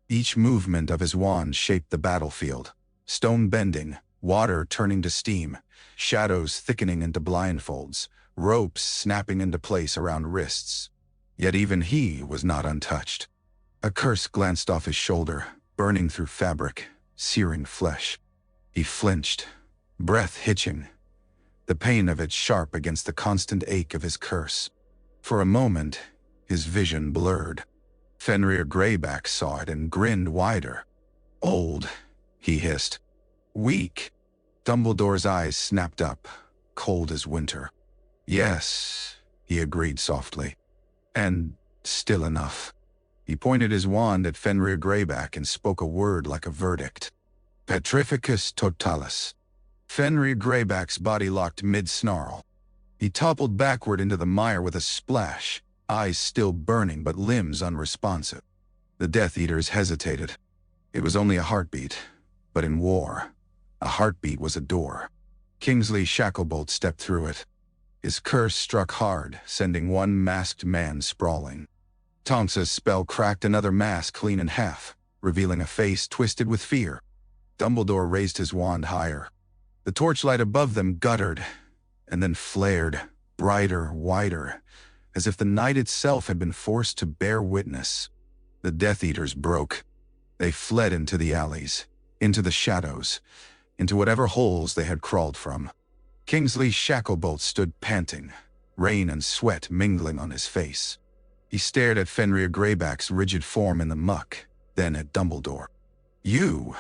Each movement of his wand shaped the battlefield. Stone bending, water turning to steam, shadows thickening into blindfolds, ropes snapping into place around wrists. Yet even he was not untouched. A curse glanced off his shoulder, burning through fabric, searing flesh. He flinched, breath hitching, the pain of it sharp against the constant ache of his curse. For a moment, his vision blurred. Fenrir Greyback saw it and grinned wider. "Old," he hissed. "Weak." Dumbledore's eyes snapped up, cold as winter. "Yes," he agreed softly. "And still enough." He pointed his wand at Fenrir Greyback and spoke a word like a verdict. "Petrificus totalis." Fenrir Greyback's body locked mid-snarl. He toppled backward into the mire with a splash, eyes still burning but limbs unresponsive. The Death Eaters hesitated. It was only a heartbeat, but in war, a heartbeat was a door. Kingsley Shacklebolt stepped through it. His curse struck hard, sending one masked man sprawling. Tonks' spell cracked another mask clean in half, revealing a face twisted with fear. Dumbledore raised his wand higher. The torchlight above them guttered, and then flared, brighter, wider, as if the night itself had been forced to bear witness. The Death Eaters broke. They fled into the alleys, into the shadows, into whatever holes they had crawled from. Kingsley Shacklebolt stood panting, rain and sweat mingling on his face. He stared at Fenrir Greyback's rigid form in the muck, then at Dumbledore. "You,"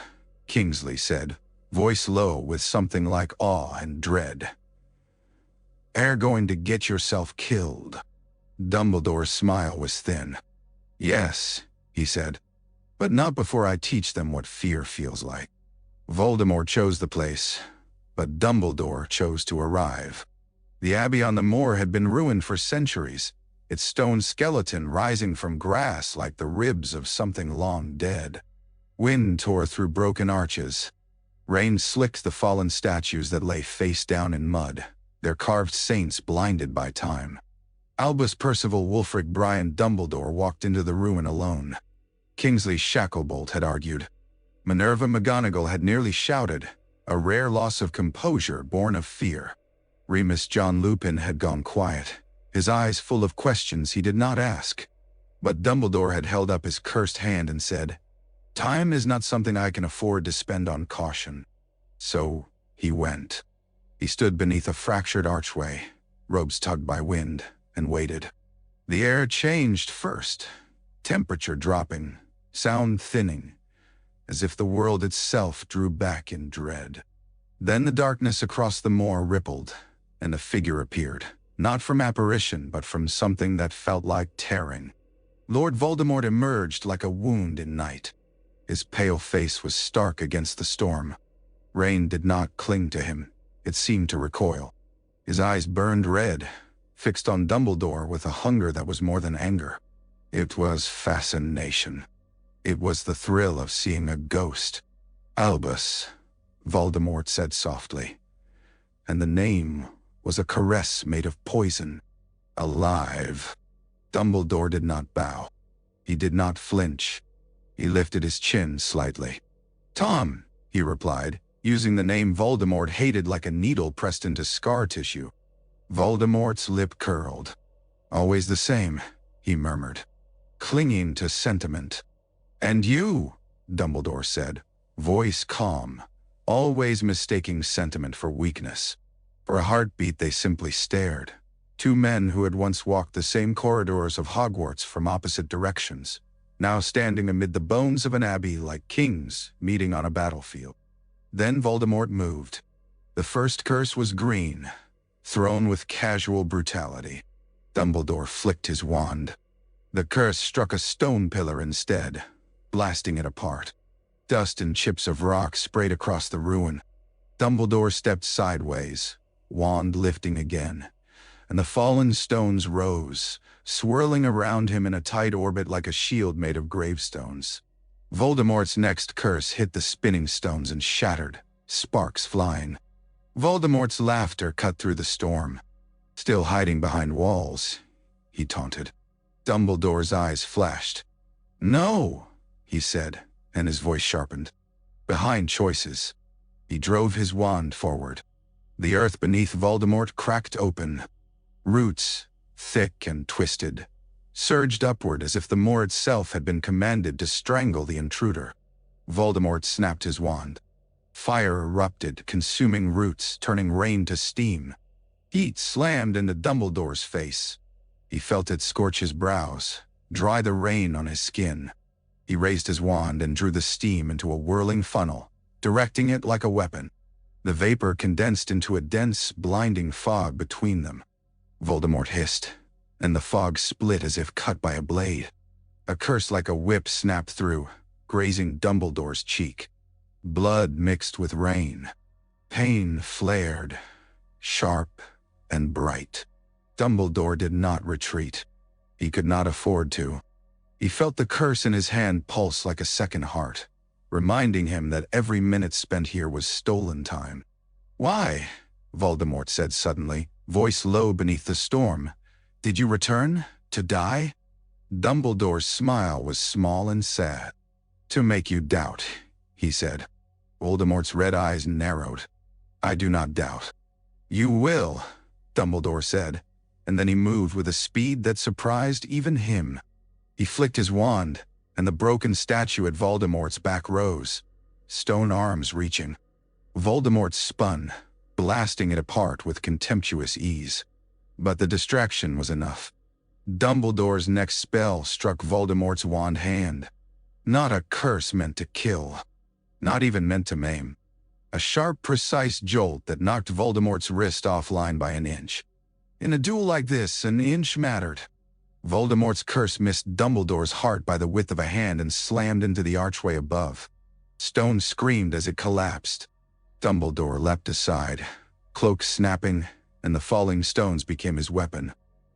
Kingsley said, voice low with something like awe and dread, "are going to get yourself killed." Dumbledore's smile was thin. "Yes," he said, "but not before I teach them what fear feels like." Voldemort chose the place, but Dumbledore chose to arrive. The abbey on the moor had been ruined for centuries, its stone skeleton rising from grass like the ribs of something long dead. Wind tore through broken arches. Rain slicked the fallen statues that lay face down in mud, their carved saints blinded by time. Albus, Percival, Wulfric, Brian, Dumbledore walked into the ruin alone. Kingsley Shacklebolt had argued. Minerva McGonagall had nearly shouted, a rare loss of composure born of fear. Remus John Lupin had gone quiet, his eyes full of questions he did not ask. But Dumbledore had held up his cursed hand and said, "Time is not something I can afford to spend on caution." So he went. He stood beneath a fractured archway, robes tugged by wind, and waited. The air changed first, temperature dropping, sound thinning, as if the world itself drew back in dread. Then the darkness across the moor rippled, and a figure appeared, not from apparition but from something that felt like tearing. Lord Voldemort emerged like a wound in night. His pale face was stark against the storm. Rain did not cling to him, it seemed to recoil. His eyes burned red, fixed on Dumbledore with a hunger that was more than anger. It was fascination. It was the thrill of seeing a ghost. "Albus," Voldemort said softly, and the name was a caress made of poison. "Alive." Dumbledore did not bow. He did not flinch. He lifted his chin slightly. "Tom," he replied, using the name Voldemort hated like a needle pressed into scar tissue. Voldemort's lip curled. "Always the same," he murmured, clinging to sentiment. "And you," Dumbledore said, voice calm, always mistaking sentiment for weakness. For a heartbeat they simply stared. Two men who had once walked the same corridors of Hogwarts from opposite directions, now standing amid the bones of an abbey like kings meeting on a battlefield. Then Voldemort moved. The first curse was green, thrown with casual brutality. Dumbledore flicked his wand. The curse struck a stone pillar instead, blasting it apart. Dust and chips of rock sprayed across the ruin. Dumbledore stepped sideways, wand lifting again, and the fallen stones rose, swirling around him in a tight orbit like a shield made of gravestones. Voldemort's next curse hit the spinning stones and shattered, sparks flying. Voldemort's laughter cut through the storm. "Still hiding behind walls," he taunted. Dumbledore's eyes flashed. "No," he said, and his voice sharpened. "Behind choices." He drove his wand forward. The earth beneath Voldemort cracked open. Roots, thick and twisted, surged upward as if the moor itself had been commanded to strangle the intruder. Voldemort snapped his wand. Fire erupted, consuming roots, turning rain to steam. Heat slammed into Dumbledore's face. He felt it scorch his brows, dry the rain on his skin. He raised his wand and drew the steam into a whirling funnel, directing it like a weapon. The vapor condensed into a dense, blinding fog between them. Voldemort hissed, and the fog split as if cut by a blade. A curse like a whip snapped through, grazing Dumbledore's cheek. Blood mixed with rain. Pain flared, sharp and bright. Dumbledore did not retreat. He could not afford to. He felt the curse in his hand pulse like a second heart, reminding him that every minute spent here was stolen time. "Why?" Voldemort said suddenly, voice low beneath the storm. "Did you return? To die?" Dumbledore's smile was small and sad. "To make you doubt," he said. Voldemort's red eyes narrowed. "I do not doubt." "You will," Dumbledore said, and then he moved with a speed that surprised even him. He flicked his wand, and the broken statue at Voldemort's back rose, stone arms reaching. Voldemort spun, blasting it apart with contemptuous ease. But the distraction was enough. Dumbledore's next spell struck Voldemort's wand hand. Not a curse meant to kill. Not even meant to maim. A sharp, precise jolt that knocked Voldemort's wrist offline by an inch. In a duel like this, an inch mattered. Voldemort's curse missed Dumbledore's heart by the width of a hand and slammed into the archway above. Stone screamed as it collapsed. Dumbledore leapt aside, cloak snapping, and the falling stones became his weapon.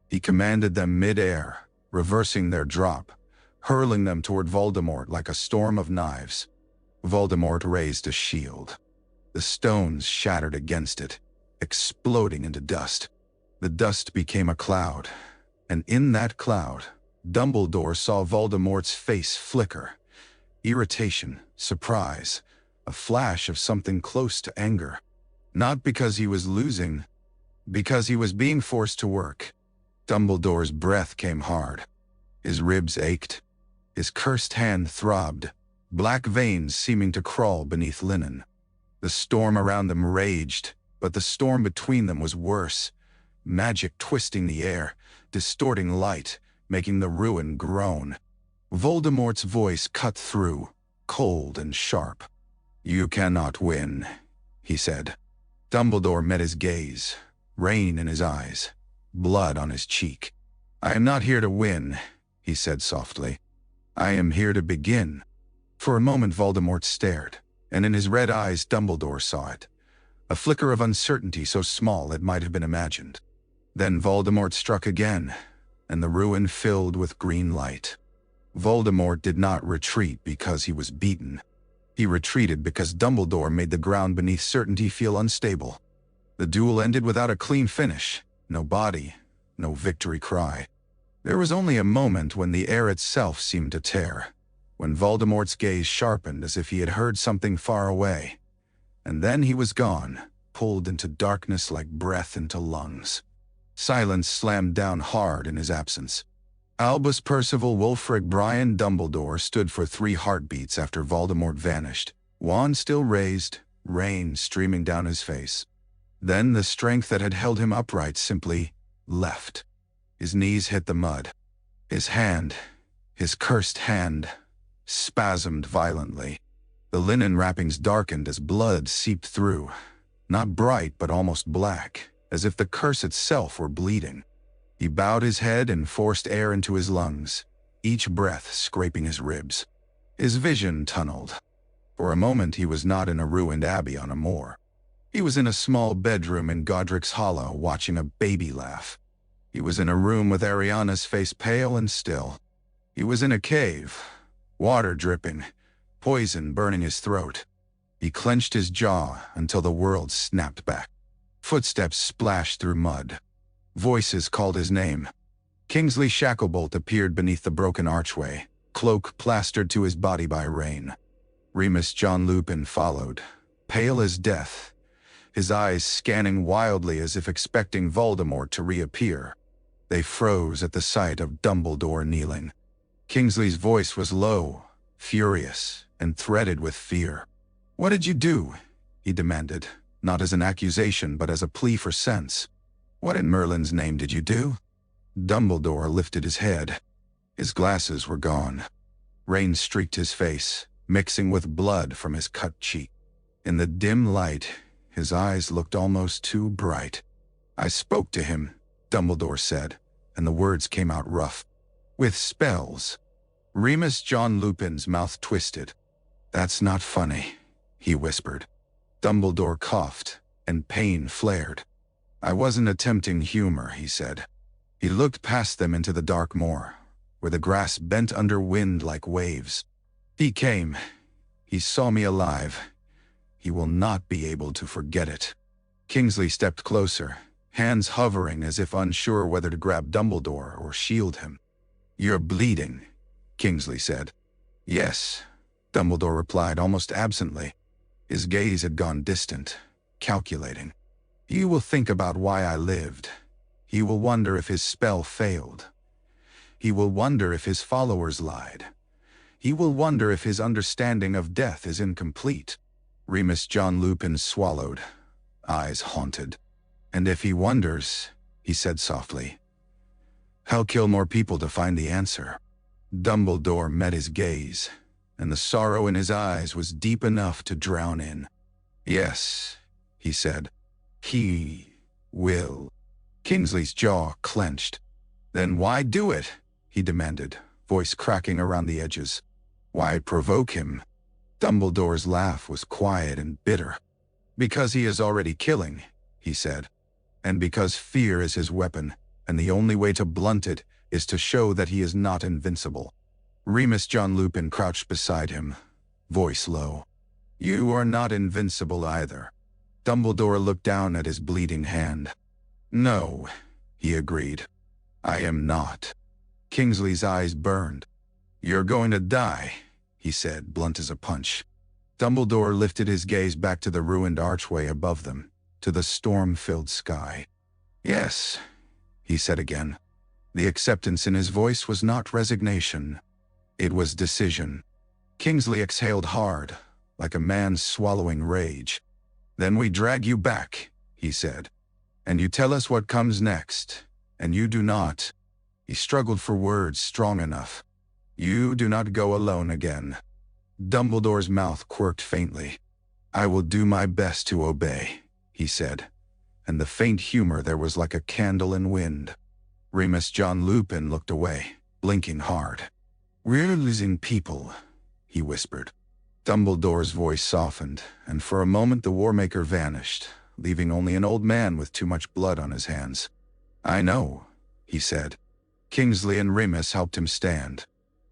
He commanded them mid-air, reversing their drop, hurling them toward Voldemort like a storm of knives. Voldemort raised a shield. The stones shattered against it, exploding into dust. The dust became a cloud, and in that cloud, Dumbledore saw Voldemort's face flicker. Irritation, surprise, a flash of something close to anger. Not because he was losing, because he was being forced to work. Dumbledore's breath came hard. His ribs ached. His cursed hand throbbed, black veins seeming to crawl beneath linen. The storm around them raged, but the storm between them was worse. Magic twisting the air, distorting light, making the ruin groan. Voldemort's voice cut through, cold and sharp. "You cannot win," he said. Dumbledore met his gaze, rain in his eyes, blood on his cheek. "I am not here to win," he said softly. "I am here to begin." For a moment Voldemort stared, and in his red eyes Dumbledore saw it. A flicker of uncertainty so small it might have been imagined. Then Voldemort struck again, and the ruin filled with green light. Voldemort did not retreat because he was beaten. He retreated because Dumbledore made the ground beneath certainty feel unstable. The duel ended without a clean finish. No body, no victory cry. There was only a moment when the air itself seemed to tear, when Voldemort's gaze sharpened as if he had heard something far away. And then he was gone, pulled into darkness like breath into lungs. Silence slammed down hard in his absence. Albus, Percival, Wulfric, Brian, Dumbledore stood for 3 heartbeats after Voldemort vanished, Wand still raised, rain streaming down his face. Then the strength that had held him upright simply left. His knees hit the mud. His hand, his cursed hand, spasmed violently. The linen wrappings darkened as blood seeped through, not bright but almost black, as if the curse itself were bleeding. He bowed his head and forced air into his lungs, each breath scraping his ribs. His vision tunneled. For a moment he was not in a ruined abbey on a moor. He was in a small bedroom in Godric's Hollow watching a baby laugh. He was in a room with Ariana's face pale and still. He was in a cave, water dripping, poison burning his throat. He clenched his jaw until the world snapped back. Footsteps splashed through mud. Voices called his name. Kingsley Shacklebolt appeared beneath the broken archway, cloak plastered to his body by rain. Remus John Lupin followed, pale as death, his eyes scanning wildly as if expecting Voldemort to reappear. They froze at the sight of Dumbledore kneeling. Kingsley's voice was low, furious, and threaded with fear. "What did you do?" he demanded, not as an accusation but as a plea for sense. "What in Merlin's name did you do?" Dumbledore lifted his head. His glasses were gone. Rain streaked his face, mixing with blood from his cut cheek. In the dim light, his eyes looked almost too bright. "I spoke to him," Dumbledore said, and the words came out rough. "With spells." Remus John Lupin's mouth twisted. "That's not funny," he whispered. Dumbledore coughed, and pain flared. "I wasn't attempting humor," he said. He looked past them into the dark moor, where the grass bent under wind like waves. "He came. He saw me alive. He will not be able to forget it." Kingsley stepped closer, hands hovering as if unsure whether to grab Dumbledore or shield him. "You're bleeding," Kingsley said. "Yes," Dumbledore replied almost absently. His gaze had gone distant, calculating. "He will think about why I lived. He will wonder if his spell failed. He will wonder if his followers lied. He will wonder if his understanding of death is incomplete." Remus John Lupin swallowed, eyes haunted. "And if he wonders," he said softly, "I'll kill more people to find the answer." Dumbledore met his gaze, and the sorrow in his eyes was deep enough to drown in. "Yes," he said, "he will." Kingsley's jaw clenched. "Then why do it?" he demanded, voice cracking around the edges. "Why provoke him?" Dumbledore's laugh was quiet and bitter. "Because he is already killing," he said. "And because fear is his weapon, and the only way to blunt it is to show that he is not invincible." Remus John Lupin crouched beside him, voice low. "You are not invincible either." Dumbledore looked down at his bleeding hand. "No," he agreed. "I am not." Kingsley's eyes burned. "You're going to die," he said, blunt as a punch. Dumbledore lifted his gaze back to the ruined archway above them, to the storm-filled sky. "Yes," he said again. The acceptance in his voice was not resignation. It was decision. Kingsley exhaled hard, like a man swallowing rage. "Then we drag you back," he said. "And you tell us what comes next, and you do not." He struggled for words strong enough. "You do not go alone again." Dumbledore's mouth quirked faintly. "I will do my best to obey," he said, and the faint humor there was like a candle in wind. Remus John Lupin looked away, blinking hard. "We're losing people," he whispered. Dumbledore's voice softened, and for a moment the Warmaker vanished, leaving only an old man with too much blood on his hands. "I know," he said. Kingsley and Remus helped him stand.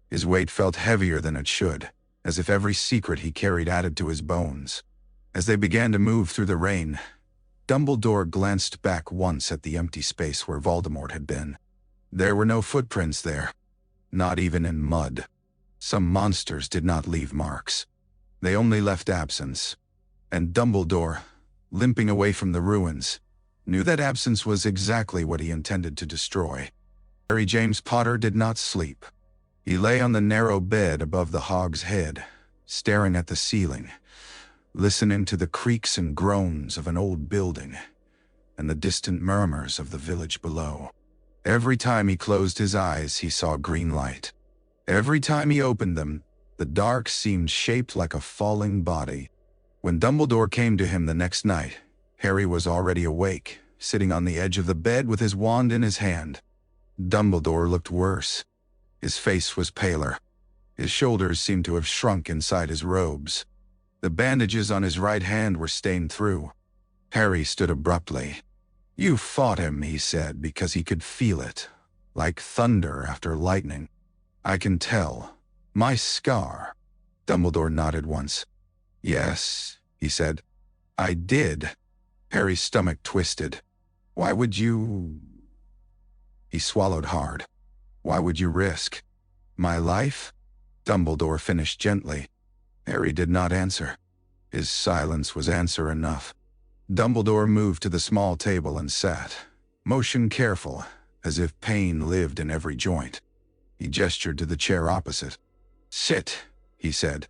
His weight felt heavier than it should, as if every secret he carried added to his bones. As they began to move through the rain, Dumbledore glanced back once at the empty space where Voldemort had been. There were no footprints there, not even in mud. Some monsters did not leave marks. They only left absence. And Dumbledore, limping away from the ruins, knew that absence was exactly what he intended to destroy. Harry James Potter did not sleep. He lay on the narrow bed above the Hog's Head, staring at the ceiling, listening to the creaks and groans of an old building and the distant murmurs of the village below. Every time he closed his eyes, he saw green light. Every time he opened them, the dark seemed shaped like a falling body. When Dumbledore came to him the next night, Harry was already awake, sitting on the edge of the bed with his wand in his hand. Dumbledore looked worse. His face was paler. His shoulders seemed to have shrunk inside his robes. The bandages on his right hand were stained through. Harry stood abruptly. "You fought him," he said, because he could feel it, like thunder after lightning. "I can tell. My scar." Dumbledore nodded once. "Yes," he said. "I did." Harry's stomach twisted. "Why would you—" He swallowed hard. "Why would you risk my life?" Dumbledore finished gently. Harry did not answer. His silence was answer enough. Dumbledore moved to the small table and sat, motion careful, as if pain lived in every joint. He gestured to the chair opposite. "Sit," he said.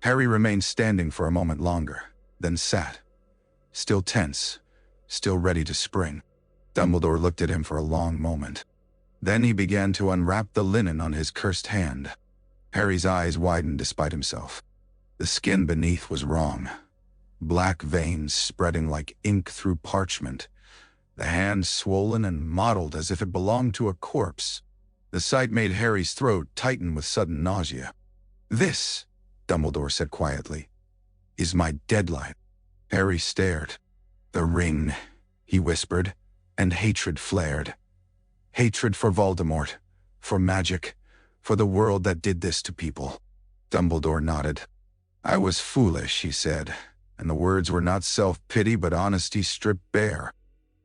Harry remained standing for a moment longer, then sat, still tense, still ready to spring. Dumbledore looked at him for a long moment. Then he began to unwrap the linen on his cursed hand. Harry's eyes widened despite himself. The skin beneath was wrong. Black veins spreading like ink through parchment. The hand swollen and mottled as if it belonged to a corpse. The sight made Harry's throat tighten with sudden nausea. "This," Dumbledore said quietly, "is my deadline." Harry stared. "The ring," he whispered, and hatred flared. Hatred for Voldemort, for magic, for the world that did this to people. Dumbledore nodded. "I was foolish," he said, and the words were not self-pity but honesty stripped bare.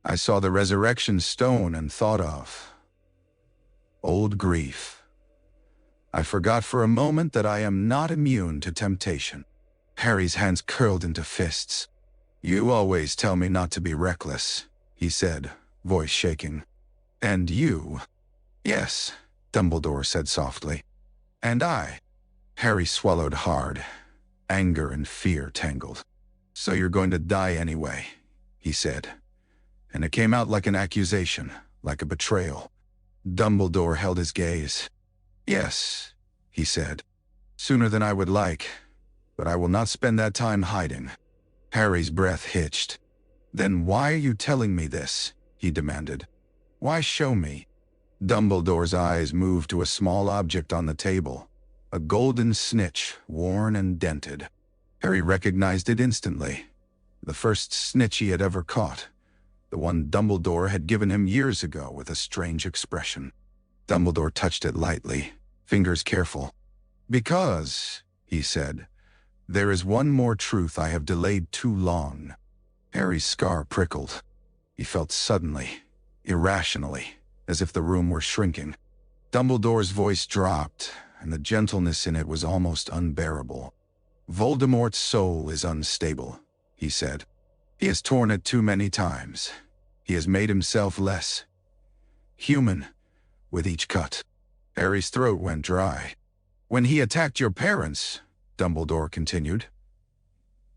"I saw the resurrection stone and thought of old grief. I forgot for a moment that I am not immune to temptation." Harry's hands curled into fists. "You always tell me not to be reckless," he said, voice shaking. "And you?" "Yes," Dumbledore said softly. "And I." Harry swallowed hard. Anger and fear tangled. "So you're going to die anyway," he said. And it came out like an accusation, like a betrayal. Dumbledore held his gaze. "Yes," he said. "Sooner than I would like, but I will not spend that time hiding." Harry's breath hitched. "Then why are you telling me this?" he demanded. "Why show me?" Dumbledore's eyes moved to a small object on the table, a golden snitch, worn and dented. Harry recognized it instantly. The first snitch he had ever caught. The one Dumbledore had given him years ago with a strange expression. Dumbledore touched it lightly, fingers careful. "Because," he said, "there is one more truth I have delayed too long." Harry's scar prickled. He felt suddenly, irrationally, as if the room were shrinking. Dumbledore's voice dropped, and the gentleness in it was almost unbearable. "Voldemort's soul is unstable," he said. "He has torn it too many times. He has made himself less human with each cut." Harry's throat went dry. "When he attacked your parents," Dumbledore continued,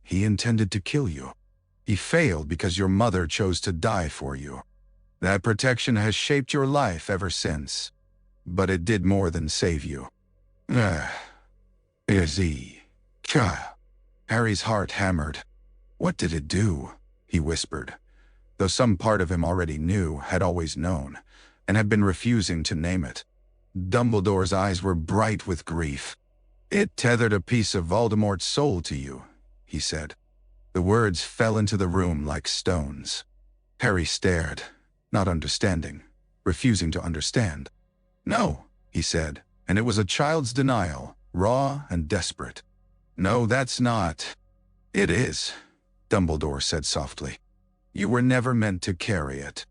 "he intended to kill you. He failed because your mother chose to die for you. That protection has shaped your life ever since. But it did more than save you." Is he? Harry's heart hammered. "What did it do?" he whispered, though some part of him already knew, had always known, and had been refusing to name it. Dumbledore's eyes were bright with grief. "It tethered a piece of Voldemort's soul to you," he said. The words fell into the room like stones. Harry stared, not understanding, refusing to understand. "No," he said, and it was a child's denial, raw and desperate. "No, that's not." "It is," Dumbledore said softly. "You were never meant to carry it.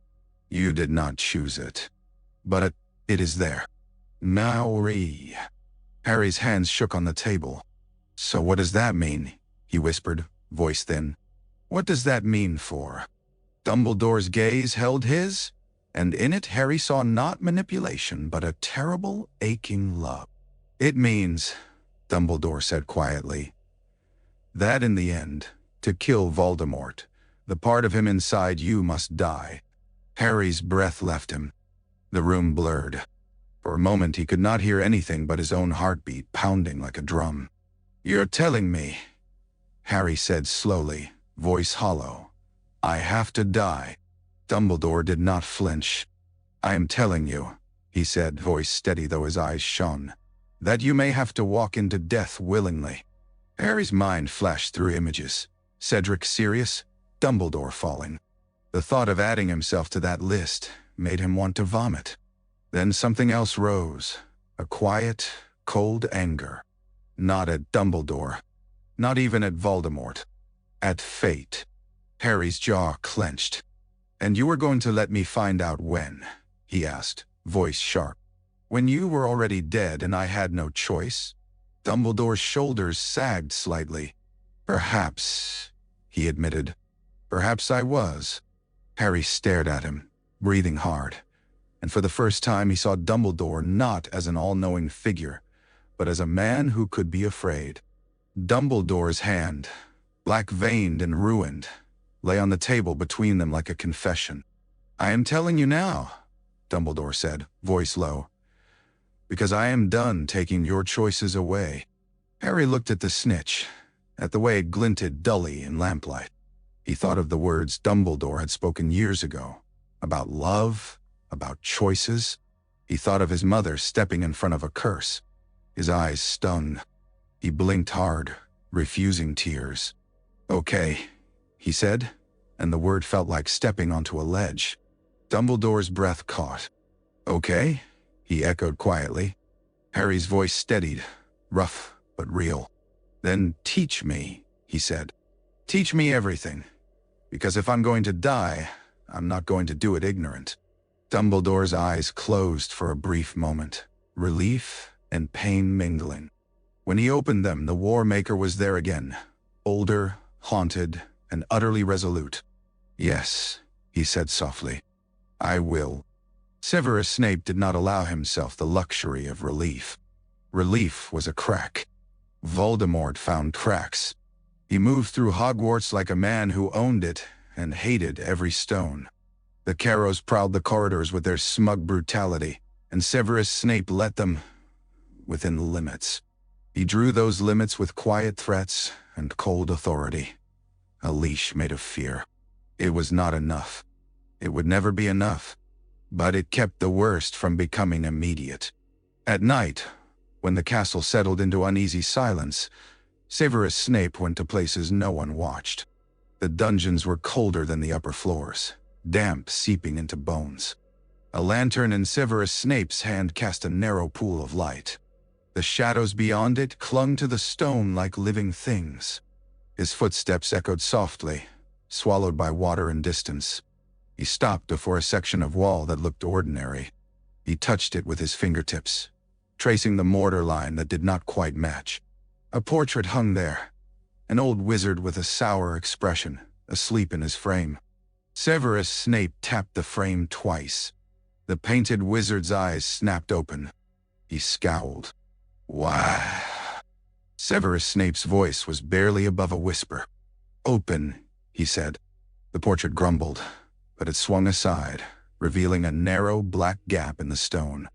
You did not choose it. But it is there." "Maori." Harry's hands shook on the table. "So what does that mean?" he whispered, voice thin. "What does that mean for?" Dumbledore's gaze held his, and in it Harry saw not manipulation but a terrible, aching love. "It means," Dumbledore said quietly. "That in the end, to kill Voldemort, the part of him inside you must die." Harry's breath left him. The room blurred. For a moment he could not hear anything but his own heartbeat pounding like a drum. "You're telling me," Harry said slowly, voice hollow, "I have to die." Dumbledore did not flinch. "I am telling you," he said, voice steady though his eyes shone, "that you may have to walk into death willingly." Harry's mind flashed through images. Cedric serious, Dumbledore falling. The thought of adding himself to that list made him want to vomit. Then something else rose, a quiet, cold anger. Not at Dumbledore, not even at Voldemort. At fate. Harry's jaw clenched. "And you were going to let me find out when?" he asked, voice sharp. "When you were already dead and I had no choice?" Dumbledore's shoulders sagged slightly. "Perhaps," he admitted. "Perhaps I was." Harry stared at him, breathing hard. And for the first time he saw Dumbledore not as an all-knowing figure, but as a man who could be afraid. Dumbledore's hand, black-veined and ruined, lay on the table between them like a confession. "I am telling you now," Dumbledore said, voice low, "because I am done taking your choices away." Harry looked at the snitch, at the way it glinted dully in lamplight. He thought of the words Dumbledore had spoken years ago, about love, about choices. He thought of his mother stepping in front of a curse. His eyes stung. He blinked hard, refusing tears. "Okay," he said, and the word felt like stepping onto a ledge. Dumbledore's breath caught. "Okay," he echoed quietly. Harry's voice steadied, rough but real. "Then teach me," he said. "Teach me everything. Because if I'm going to die, I'm not going to do it ignorant." Dumbledore's eyes closed for a brief moment, relief and pain mingling. When he opened them, the War Maker was there again, older, haunted, and utterly resolute. "Yes," he said softly, "I will." Severus Snape did not allow himself the luxury of relief. Relief was a crack. Voldemort found cracks. He moved through Hogwarts like a man who owned it and hated every stone. The Carrows prowled the corridors with their smug brutality, and Severus Snape let them within the limits. He drew those limits with quiet threats and cold authority. A leash made of fear. It was not enough. It would never be enough. But it kept the worst from becoming immediate. At night, when the castle settled into uneasy silence, Severus Snape went to places no one watched. The dungeons were colder than the upper floors, damp seeping into bones. A lantern in Severus Snape's hand cast a narrow pool of light. The shadows beyond it clung to the stone like living things. His footsteps echoed softly, swallowed by water and distance. He stopped before a section of wall that looked ordinary. He touched it with his fingertips, tracing the mortar line that did not quite match. A portrait hung there, an old wizard with a sour expression, asleep in his frame. Severus Snape tapped the frame twice. The painted wizard's eyes snapped open. He scowled. "Why?" Severus Snape's voice was barely above a whisper. "Open," he said. The portrait grumbled, but it swung aside, revealing a narrow black gap in the stone.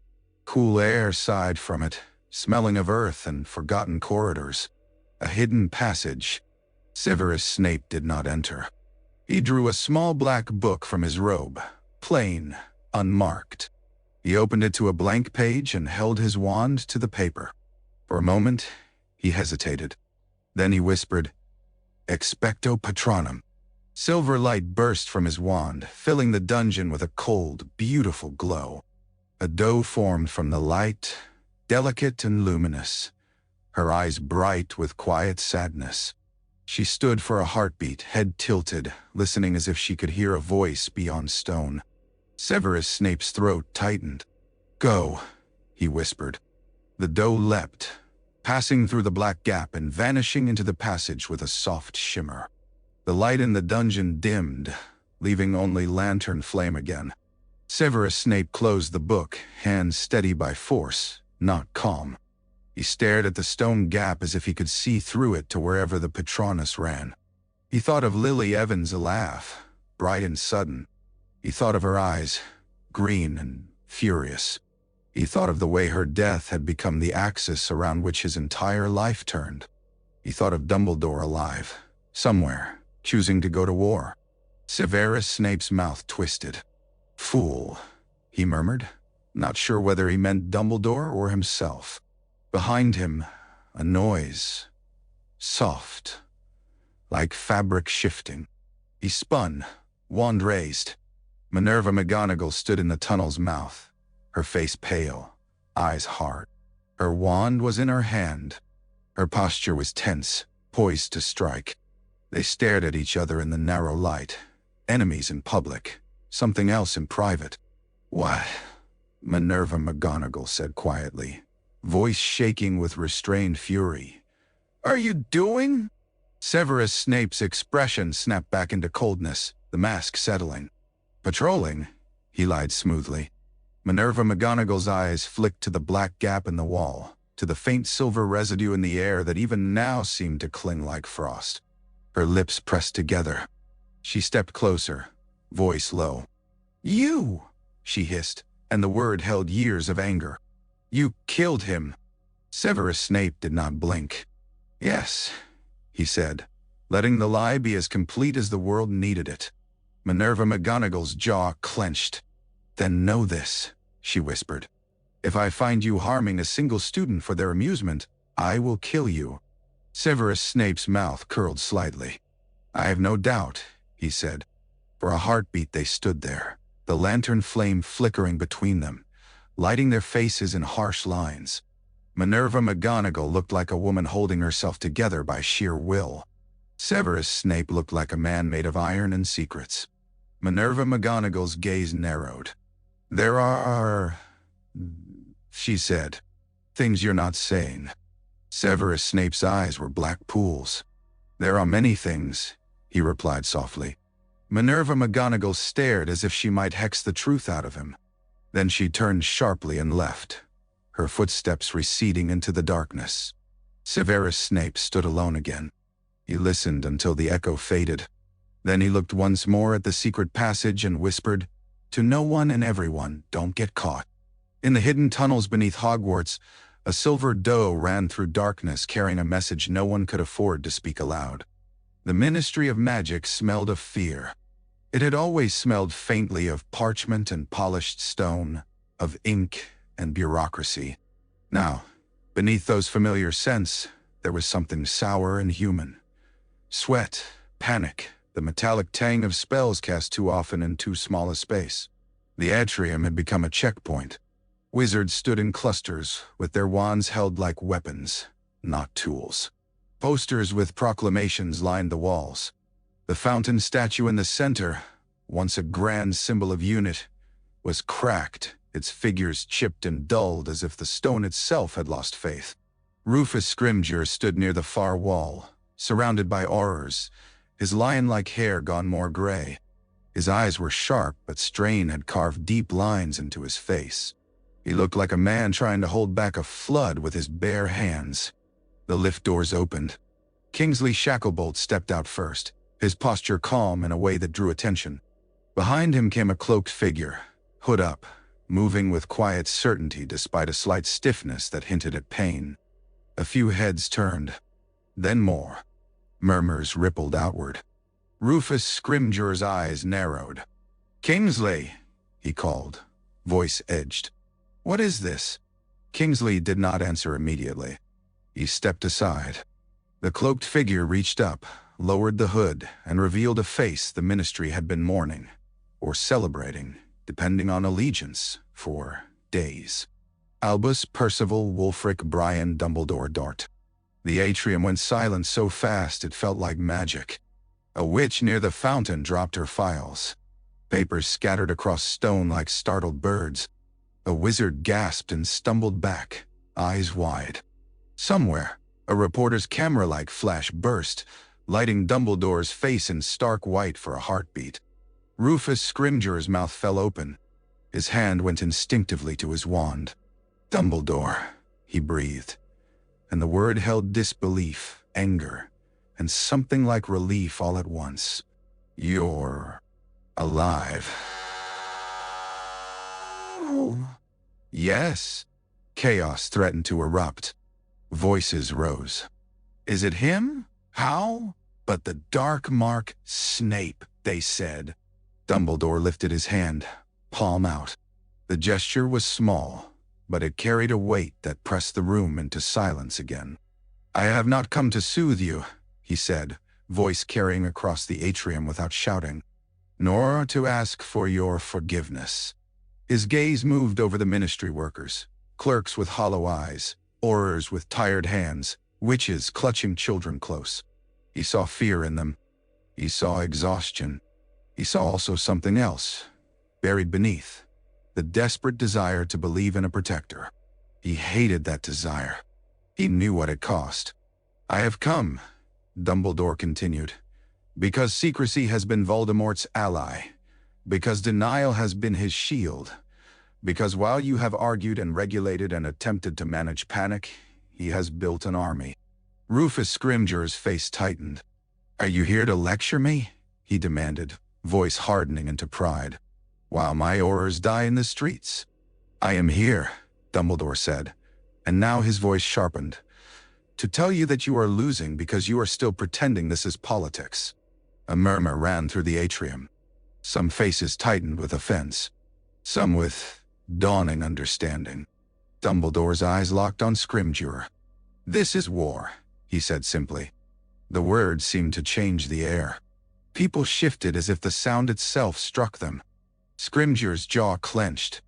Cool air sighed from it, smelling of earth and forgotten corridors. A hidden passage. Severus Snape did not enter. He drew a small black book from his robe, plain, unmarked. He opened it to a blank page and held his wand to the paper. For a moment, he hesitated. Then he whispered, "Expecto Patronum." Silver light burst from his wand, filling the dungeon with a cold, beautiful glow. A doe formed from the light, delicate and luminous, her eyes bright with quiet sadness. She stood for a heartbeat, head tilted, listening as if she could hear a voice beyond stone. Severus Snape's throat tightened. "Go," he whispered. The doe leapt, passing through the black gap and vanishing into the passage with a soft shimmer. The light in the dungeon dimmed, leaving only lantern flame again. Severus Snape closed the book, hands steady by force, not calm. He stared at the stone gap as if he could see through it to wherever the Patronus ran. He thought of Lily Evans' laugh, bright and sudden. He thought of her eyes, green and furious. He thought of the way her death had become the axis around which his entire life turned. He thought of Dumbledore alive, somewhere, choosing to go to war. Severus Snape's mouth twisted. "Fool," he murmured, not sure whether he meant Dumbledore or himself. Behind him, a noise. Soft, like fabric shifting. He spun, wand raised. Minerva McGonagall stood in the tunnel's mouth, her face pale, eyes hard. Her wand was in her hand. Her posture was tense, poised to strike. They stared at each other in the narrow light. Enemies in public, something else in private. "What?" Minerva McGonagall said quietly, voice shaking with restrained fury. "Are you doing?" Severus Snape's expression snapped back into coldness, the mask settling. "Patrolling," he lied smoothly. Minerva McGonagall's eyes flicked to the black gap in the wall, to the faint silver residue in the air that even now seemed to cling like frost. Her lips pressed together. She stepped closer, voice low. "You!" she hissed, and the word held years of anger. "You killed him." Severus Snape did not blink. "Yes," he said, letting the lie be as complete as the world needed it. Minerva McGonagall's jaw clenched. "Then know this," she whispered. "If I find you harming a single student for their amusement, I will kill you." Severus Snape's mouth curled slightly. "I have no doubt," he said. For a heartbeat they stood there, the lantern flame flickering between them, lighting their faces in harsh lines. Minerva McGonagall looked like a woman holding herself together by sheer will. Severus Snape looked like a man made of iron and secrets. Minerva McGonagall's gaze narrowed. "There are," she said, "things you're not saying." Severus Snape's eyes were black pools. "There are many things," he replied softly. Minerva McGonagall stared as if she might hex the truth out of him. Then she turned sharply and left, her footsteps receding into the darkness. Severus Snape stood alone again. He listened until the echo faded. Then he looked once more at the secret passage and whispered, "To no one and everyone, don't get caught." In the hidden tunnels beneath Hogwarts, a silver doe ran through darkness carrying a message no one could afford to speak aloud. The Ministry of Magic smelled of fear. It had always smelled faintly of parchment and polished stone, of ink and bureaucracy. Now, beneath those familiar scents, there was something sour and human. Sweat, panic, the metallic tang of spells cast too often in too small a space. The atrium had become a checkpoint. Wizards stood in clusters, with their wands held like weapons, not tools. Posters with proclamations lined the walls. The fountain statue in the center, once a grand symbol of unit, was cracked, its figures chipped and dulled as if the stone itself had lost faith. Rufus Scrimgeour stood near the far wall, surrounded by aurors, his lion-like hair gone more gray. His eyes were sharp, but strain had carved deep lines into his face. He looked like a man trying to hold back a flood with his bare hands. The lift doors opened. Kingsley Shacklebolt stepped out first, his posture calm in a way that drew attention. Behind him came a cloaked figure, hood up, moving with quiet certainty despite a slight stiffness that hinted at pain. A few heads turned, then more. Murmurs rippled outward. Rufus Scrimgeour's eyes narrowed. "Kingsley," he called, voice edged. "What is this?" Kingsley did not answer immediately. He stepped aside. The cloaked figure reached up, lowered the hood, and revealed a face the Ministry had been mourning, or celebrating, depending on allegiance, for days. Albus, Percival, Wulfric, Brian, Dumbledore, Dart. The atrium went silent so fast it felt like magic. A witch near the fountain dropped her files. Papers scattered across stone like startled birds. A wizard gasped and stumbled back, eyes wide. Somewhere, a reporter's camera-like flash burst, lighting Dumbledore's face in stark white for a heartbeat. Rufus Scrimgeour's mouth fell open. His hand went instinctively to his wand. "Dumbledore," he breathed, and the word held disbelief, anger, and something like relief all at once. "You're alive." "Yes." Chaos threatened to erupt. Voices rose. "Is it him? How?" "But the dark mark, Snape," they said. Dumbledore lifted his hand, palm out. The gesture was small, but it carried a weight that pressed the room into silence again. "I have not come to soothe you," he said, voice carrying across the atrium without shouting, "nor to ask for your forgiveness." His gaze moved over the ministry workers, clerks with hollow eyes, aurors with tired hands, witches clutching children close. He saw fear in them. He saw exhaustion. He saw also something else, buried beneath, the desperate desire to believe in a protector. He hated that desire. He knew what it cost. "I have come," Dumbledore continued, "because secrecy has been Voldemort's ally, because denial has been his shield, because while you have argued and regulated and attempted to manage panic, he has built an army." Rufus Scrimgeour's face tightened. "Are you here to lecture me?" he demanded, voice hardening into pride. "While my aurors die in the streets?" "I am here," Dumbledore said, and now his voice sharpened, "to tell you that you are losing because you are still pretending this is politics." A murmur ran through the atrium. Some faces tightened with offense, some with dawning understanding. Dumbledore's eyes locked on Scrimgeour. "This is war," he said simply. The words seemed to change the air. People shifted as if the sound itself struck them. Scrimgeour's jaw clenched.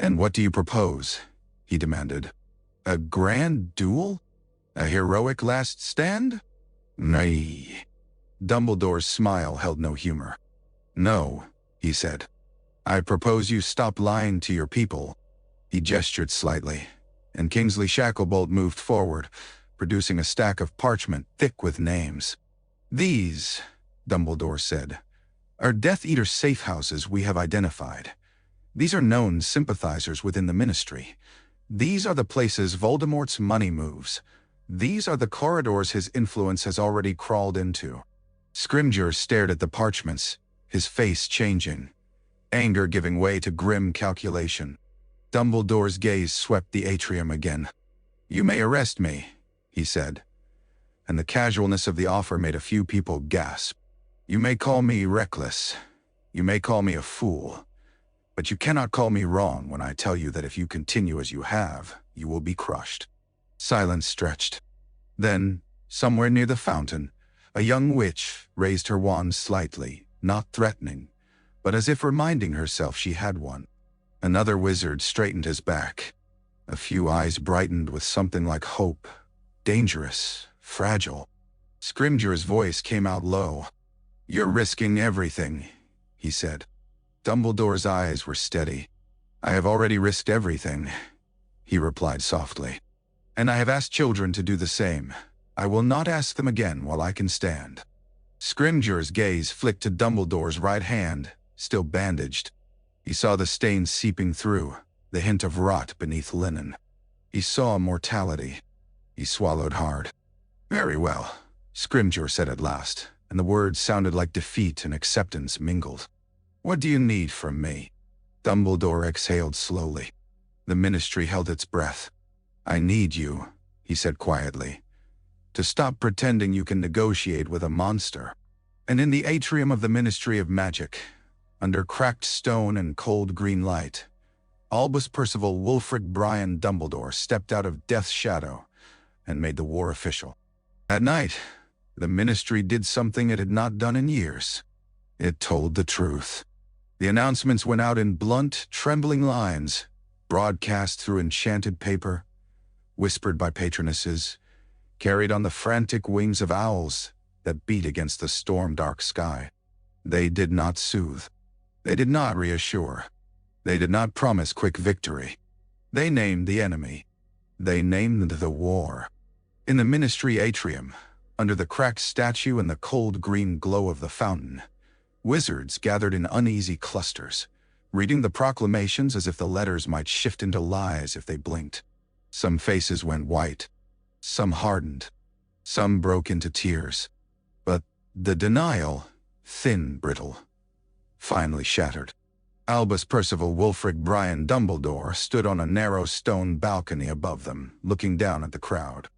"And what do you propose?" he demanded. "A grand duel? A heroic last stand?" "Nay." Dumbledore's smile held no humor. "No," he said. "I propose you stop lying to your people." He gestured slightly, and Kingsley Shacklebolt moved forward, producing a stack of parchment thick with names. "These," Dumbledore said, "are Death Eater safe houses we have identified. These are known sympathizers within the Ministry. These are the places Voldemort's money moves. These are the corridors his influence has already crawled into." Scrimgeour stared at the parchments, his face changing, anger giving way to grim calculation. Dumbledore's gaze swept the atrium again. "You may arrest me," he said, and the casualness of the offer made a few people gasp. "You may call me reckless. You may call me a fool. But you cannot call me wrong when I tell you that if you continue as you have, you will be crushed." Silence stretched. Then, somewhere near the fountain, a young witch raised her wand slightly, not threatening, but as if reminding herself she had one. Another wizard straightened his back. A few eyes brightened with something like hope, dangerous, fragile. Scrimgeour's voice came out low. "You're risking everything," he said. Dumbledore's eyes were steady. "I have already risked everything," he replied softly. "And I have asked children to do the same. I will not ask them again while I can stand." Scrimgeour's gaze flicked to Dumbledore's right hand, still bandaged. He saw the stains seeping through, the hint of rot beneath linen. He saw mortality. He swallowed hard. "Very well," Scrimgeour said at last, and the words sounded like defeat and acceptance mingled. "What do you need from me?" Dumbledore exhaled slowly. The Ministry held its breath. "I need you," he said quietly, "to stop pretending you can negotiate with a monster." And in the atrium of the Ministry of Magic, under cracked stone and cold green light, Albus Percival Wulfric Brian Dumbledore stepped out of death's shadow and made the war official. That night, the Ministry did something it had not done in years. It told the truth. The announcements went out in blunt, trembling lines, broadcast through enchanted paper, whispered by patronesses, carried on the frantic wings of owls that beat against the storm-dark sky. They did not soothe. They did not reassure. They did not promise quick victory. They named the enemy. They named the war. In the Ministry atrium, under the cracked statue and the cold green glow of the fountain, wizards gathered in uneasy clusters, reading the proclamations as if the letters might shift into lies if they blinked. Some faces went white. Some hardened. Some broke into tears. But the denial, thin, brittle, finally shattered. Albus, Percival, Wulfric, Brian, Dumbledore stood on a narrow stone balcony above them, looking down at the crowd.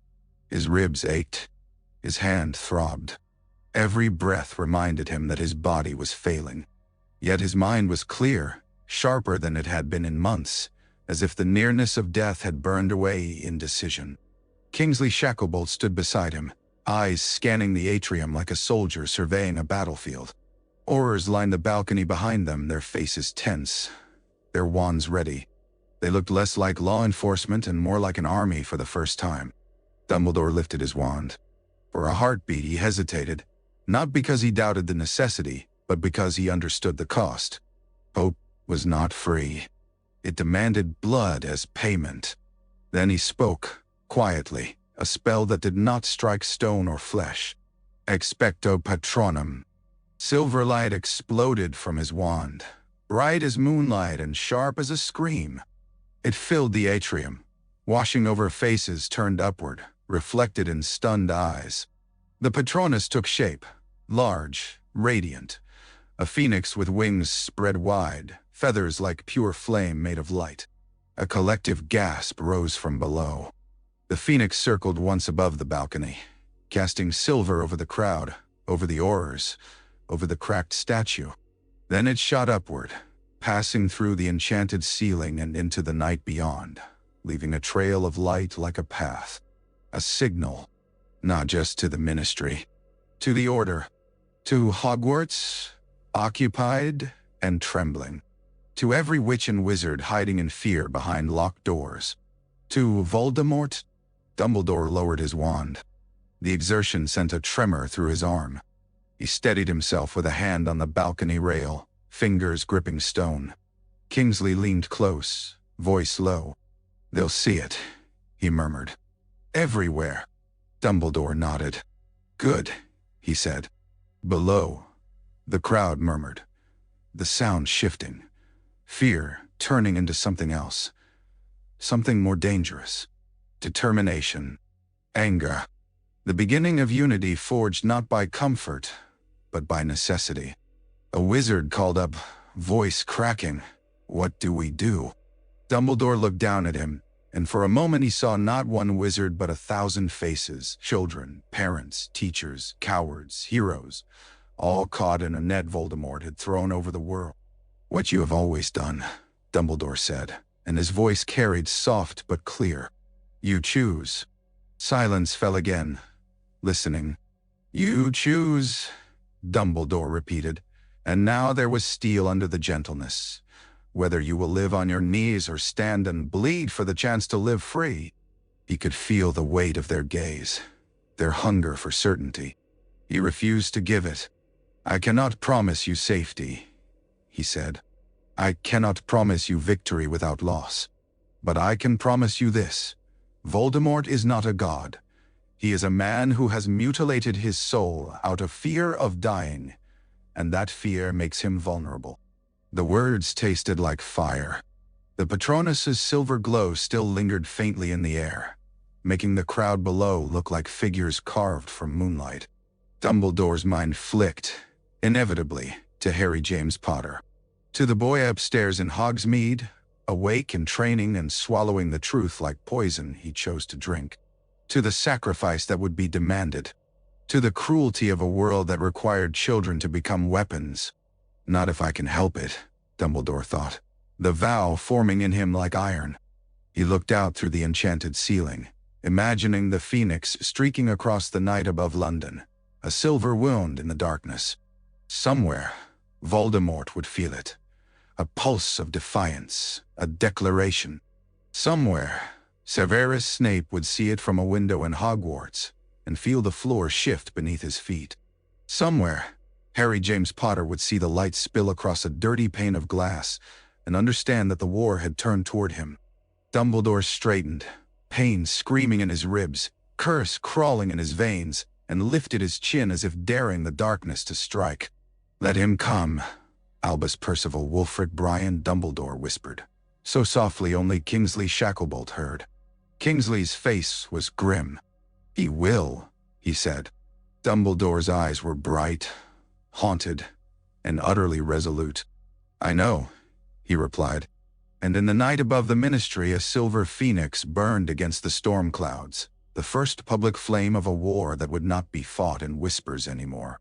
His ribs ached. His hand throbbed. Every breath reminded him that his body was failing. Yet his mind was clear, sharper than it had been in months, as if the nearness of death had burned away indecision. Kingsley Shacklebolt stood beside him, eyes scanning the atrium like a soldier surveying a battlefield. Aurors lined the balcony behind them, their faces tense, their wands ready. They looked less like law enforcement and more like an army for the first time. Dumbledore lifted his wand. For a heartbeat he hesitated, not because he doubted the necessity, but because he understood the cost. Hope was not free. It demanded blood as payment. Then he spoke, quietly, a spell that did not strike stone or flesh. Expecto Patronum. Silver light exploded from his wand, bright as moonlight and sharp as a scream. It filled the atrium, washing over faces turned upward, reflected in stunned eyes. The Patronus took shape, large, radiant, a phoenix with wings spread wide, feathers like pure flame made of light. A collective gasp rose from below. The phoenix circled once above the balcony, casting silver over the crowd, over the Aurors, over the cracked statue. Then it shot upward, passing through the enchanted ceiling and into the night beyond, leaving a trail of light like a path. A signal, not just to the Ministry, to the Order, to Hogwarts, occupied and trembling, to every witch and wizard hiding in fear behind locked doors. To Voldemort, Dumbledore lowered his wand. The exertion sent a tremor through his arm. He steadied himself with a hand on the balcony rail, fingers gripping stone. Kingsley leaned close, voice low. "They'll see it," he murmured. "Everywhere." Dumbledore nodded. "Good," he said. Below, the crowd murmured, the sound shifting, fear turning into something else, something more dangerous. Determination, anger, the beginning of unity forged not by comfort, but by necessity. A wizard called up, voice cracking, "What do we do?" Dumbledore looked down at him, and for a moment he saw not one wizard but 1,000 faces, children, parents, teachers, cowards, heroes, all caught in a net Voldemort had thrown over the world. "What you have always done," Dumbledore said, and his voice carried soft but clear. "You choose." Silence fell again, listening. "You choose," Dumbledore repeated, and now there was steel under the gentleness. "Whether you will live on your knees or stand and bleed for the chance to live free." He could feel the weight of their gaze, their hunger for certainty. He refused to give it. "I cannot promise you safety," he said. "I cannot promise you victory without loss. But I can promise you this. Voldemort is not a god. He is a man who has mutilated his soul out of fear of dying, and that fear makes him vulnerable." The words tasted like fire. The Patronus's silver glow still lingered faintly in the air, making the crowd below look like figures carved from moonlight. Dumbledore's mind flicked, inevitably, to Harry James Potter. To the boy upstairs in Hogsmeade, awake in training and swallowing the truth like poison he chose to drink. To the sacrifice that would be demanded. To the cruelty of a world that required children to become weapons. "Not if I can help it," Dumbledore thought, the vow forming in him like iron. He looked out through the enchanted ceiling, imagining the phoenix streaking across the night above London, a silver wound in the darkness. Somewhere, Voldemort would feel it. A pulse of defiance, a declaration. Somewhere, Severus Snape would see it from a window in Hogwarts and feel the floor shift beneath his feet. Somewhere, Harry James Potter would see the light spill across a dirty pane of glass and understand that the war had turned toward him. Dumbledore straightened, pain screaming in his ribs, curse crawling in his veins, and lifted his chin as if daring the darkness to strike. "Let him come," Albus, Percival, Wulfric, Brian, Dumbledore whispered, so softly only Kingsley Shacklebolt heard. Kingsley's face was grim. "He will," he said. Dumbledore's eyes were bright, haunted, and utterly resolute. "I know," he replied. And in the night above the ministry, a silver phoenix burned against the storm clouds, the first public flame of a war that would not be fought in whispers anymore.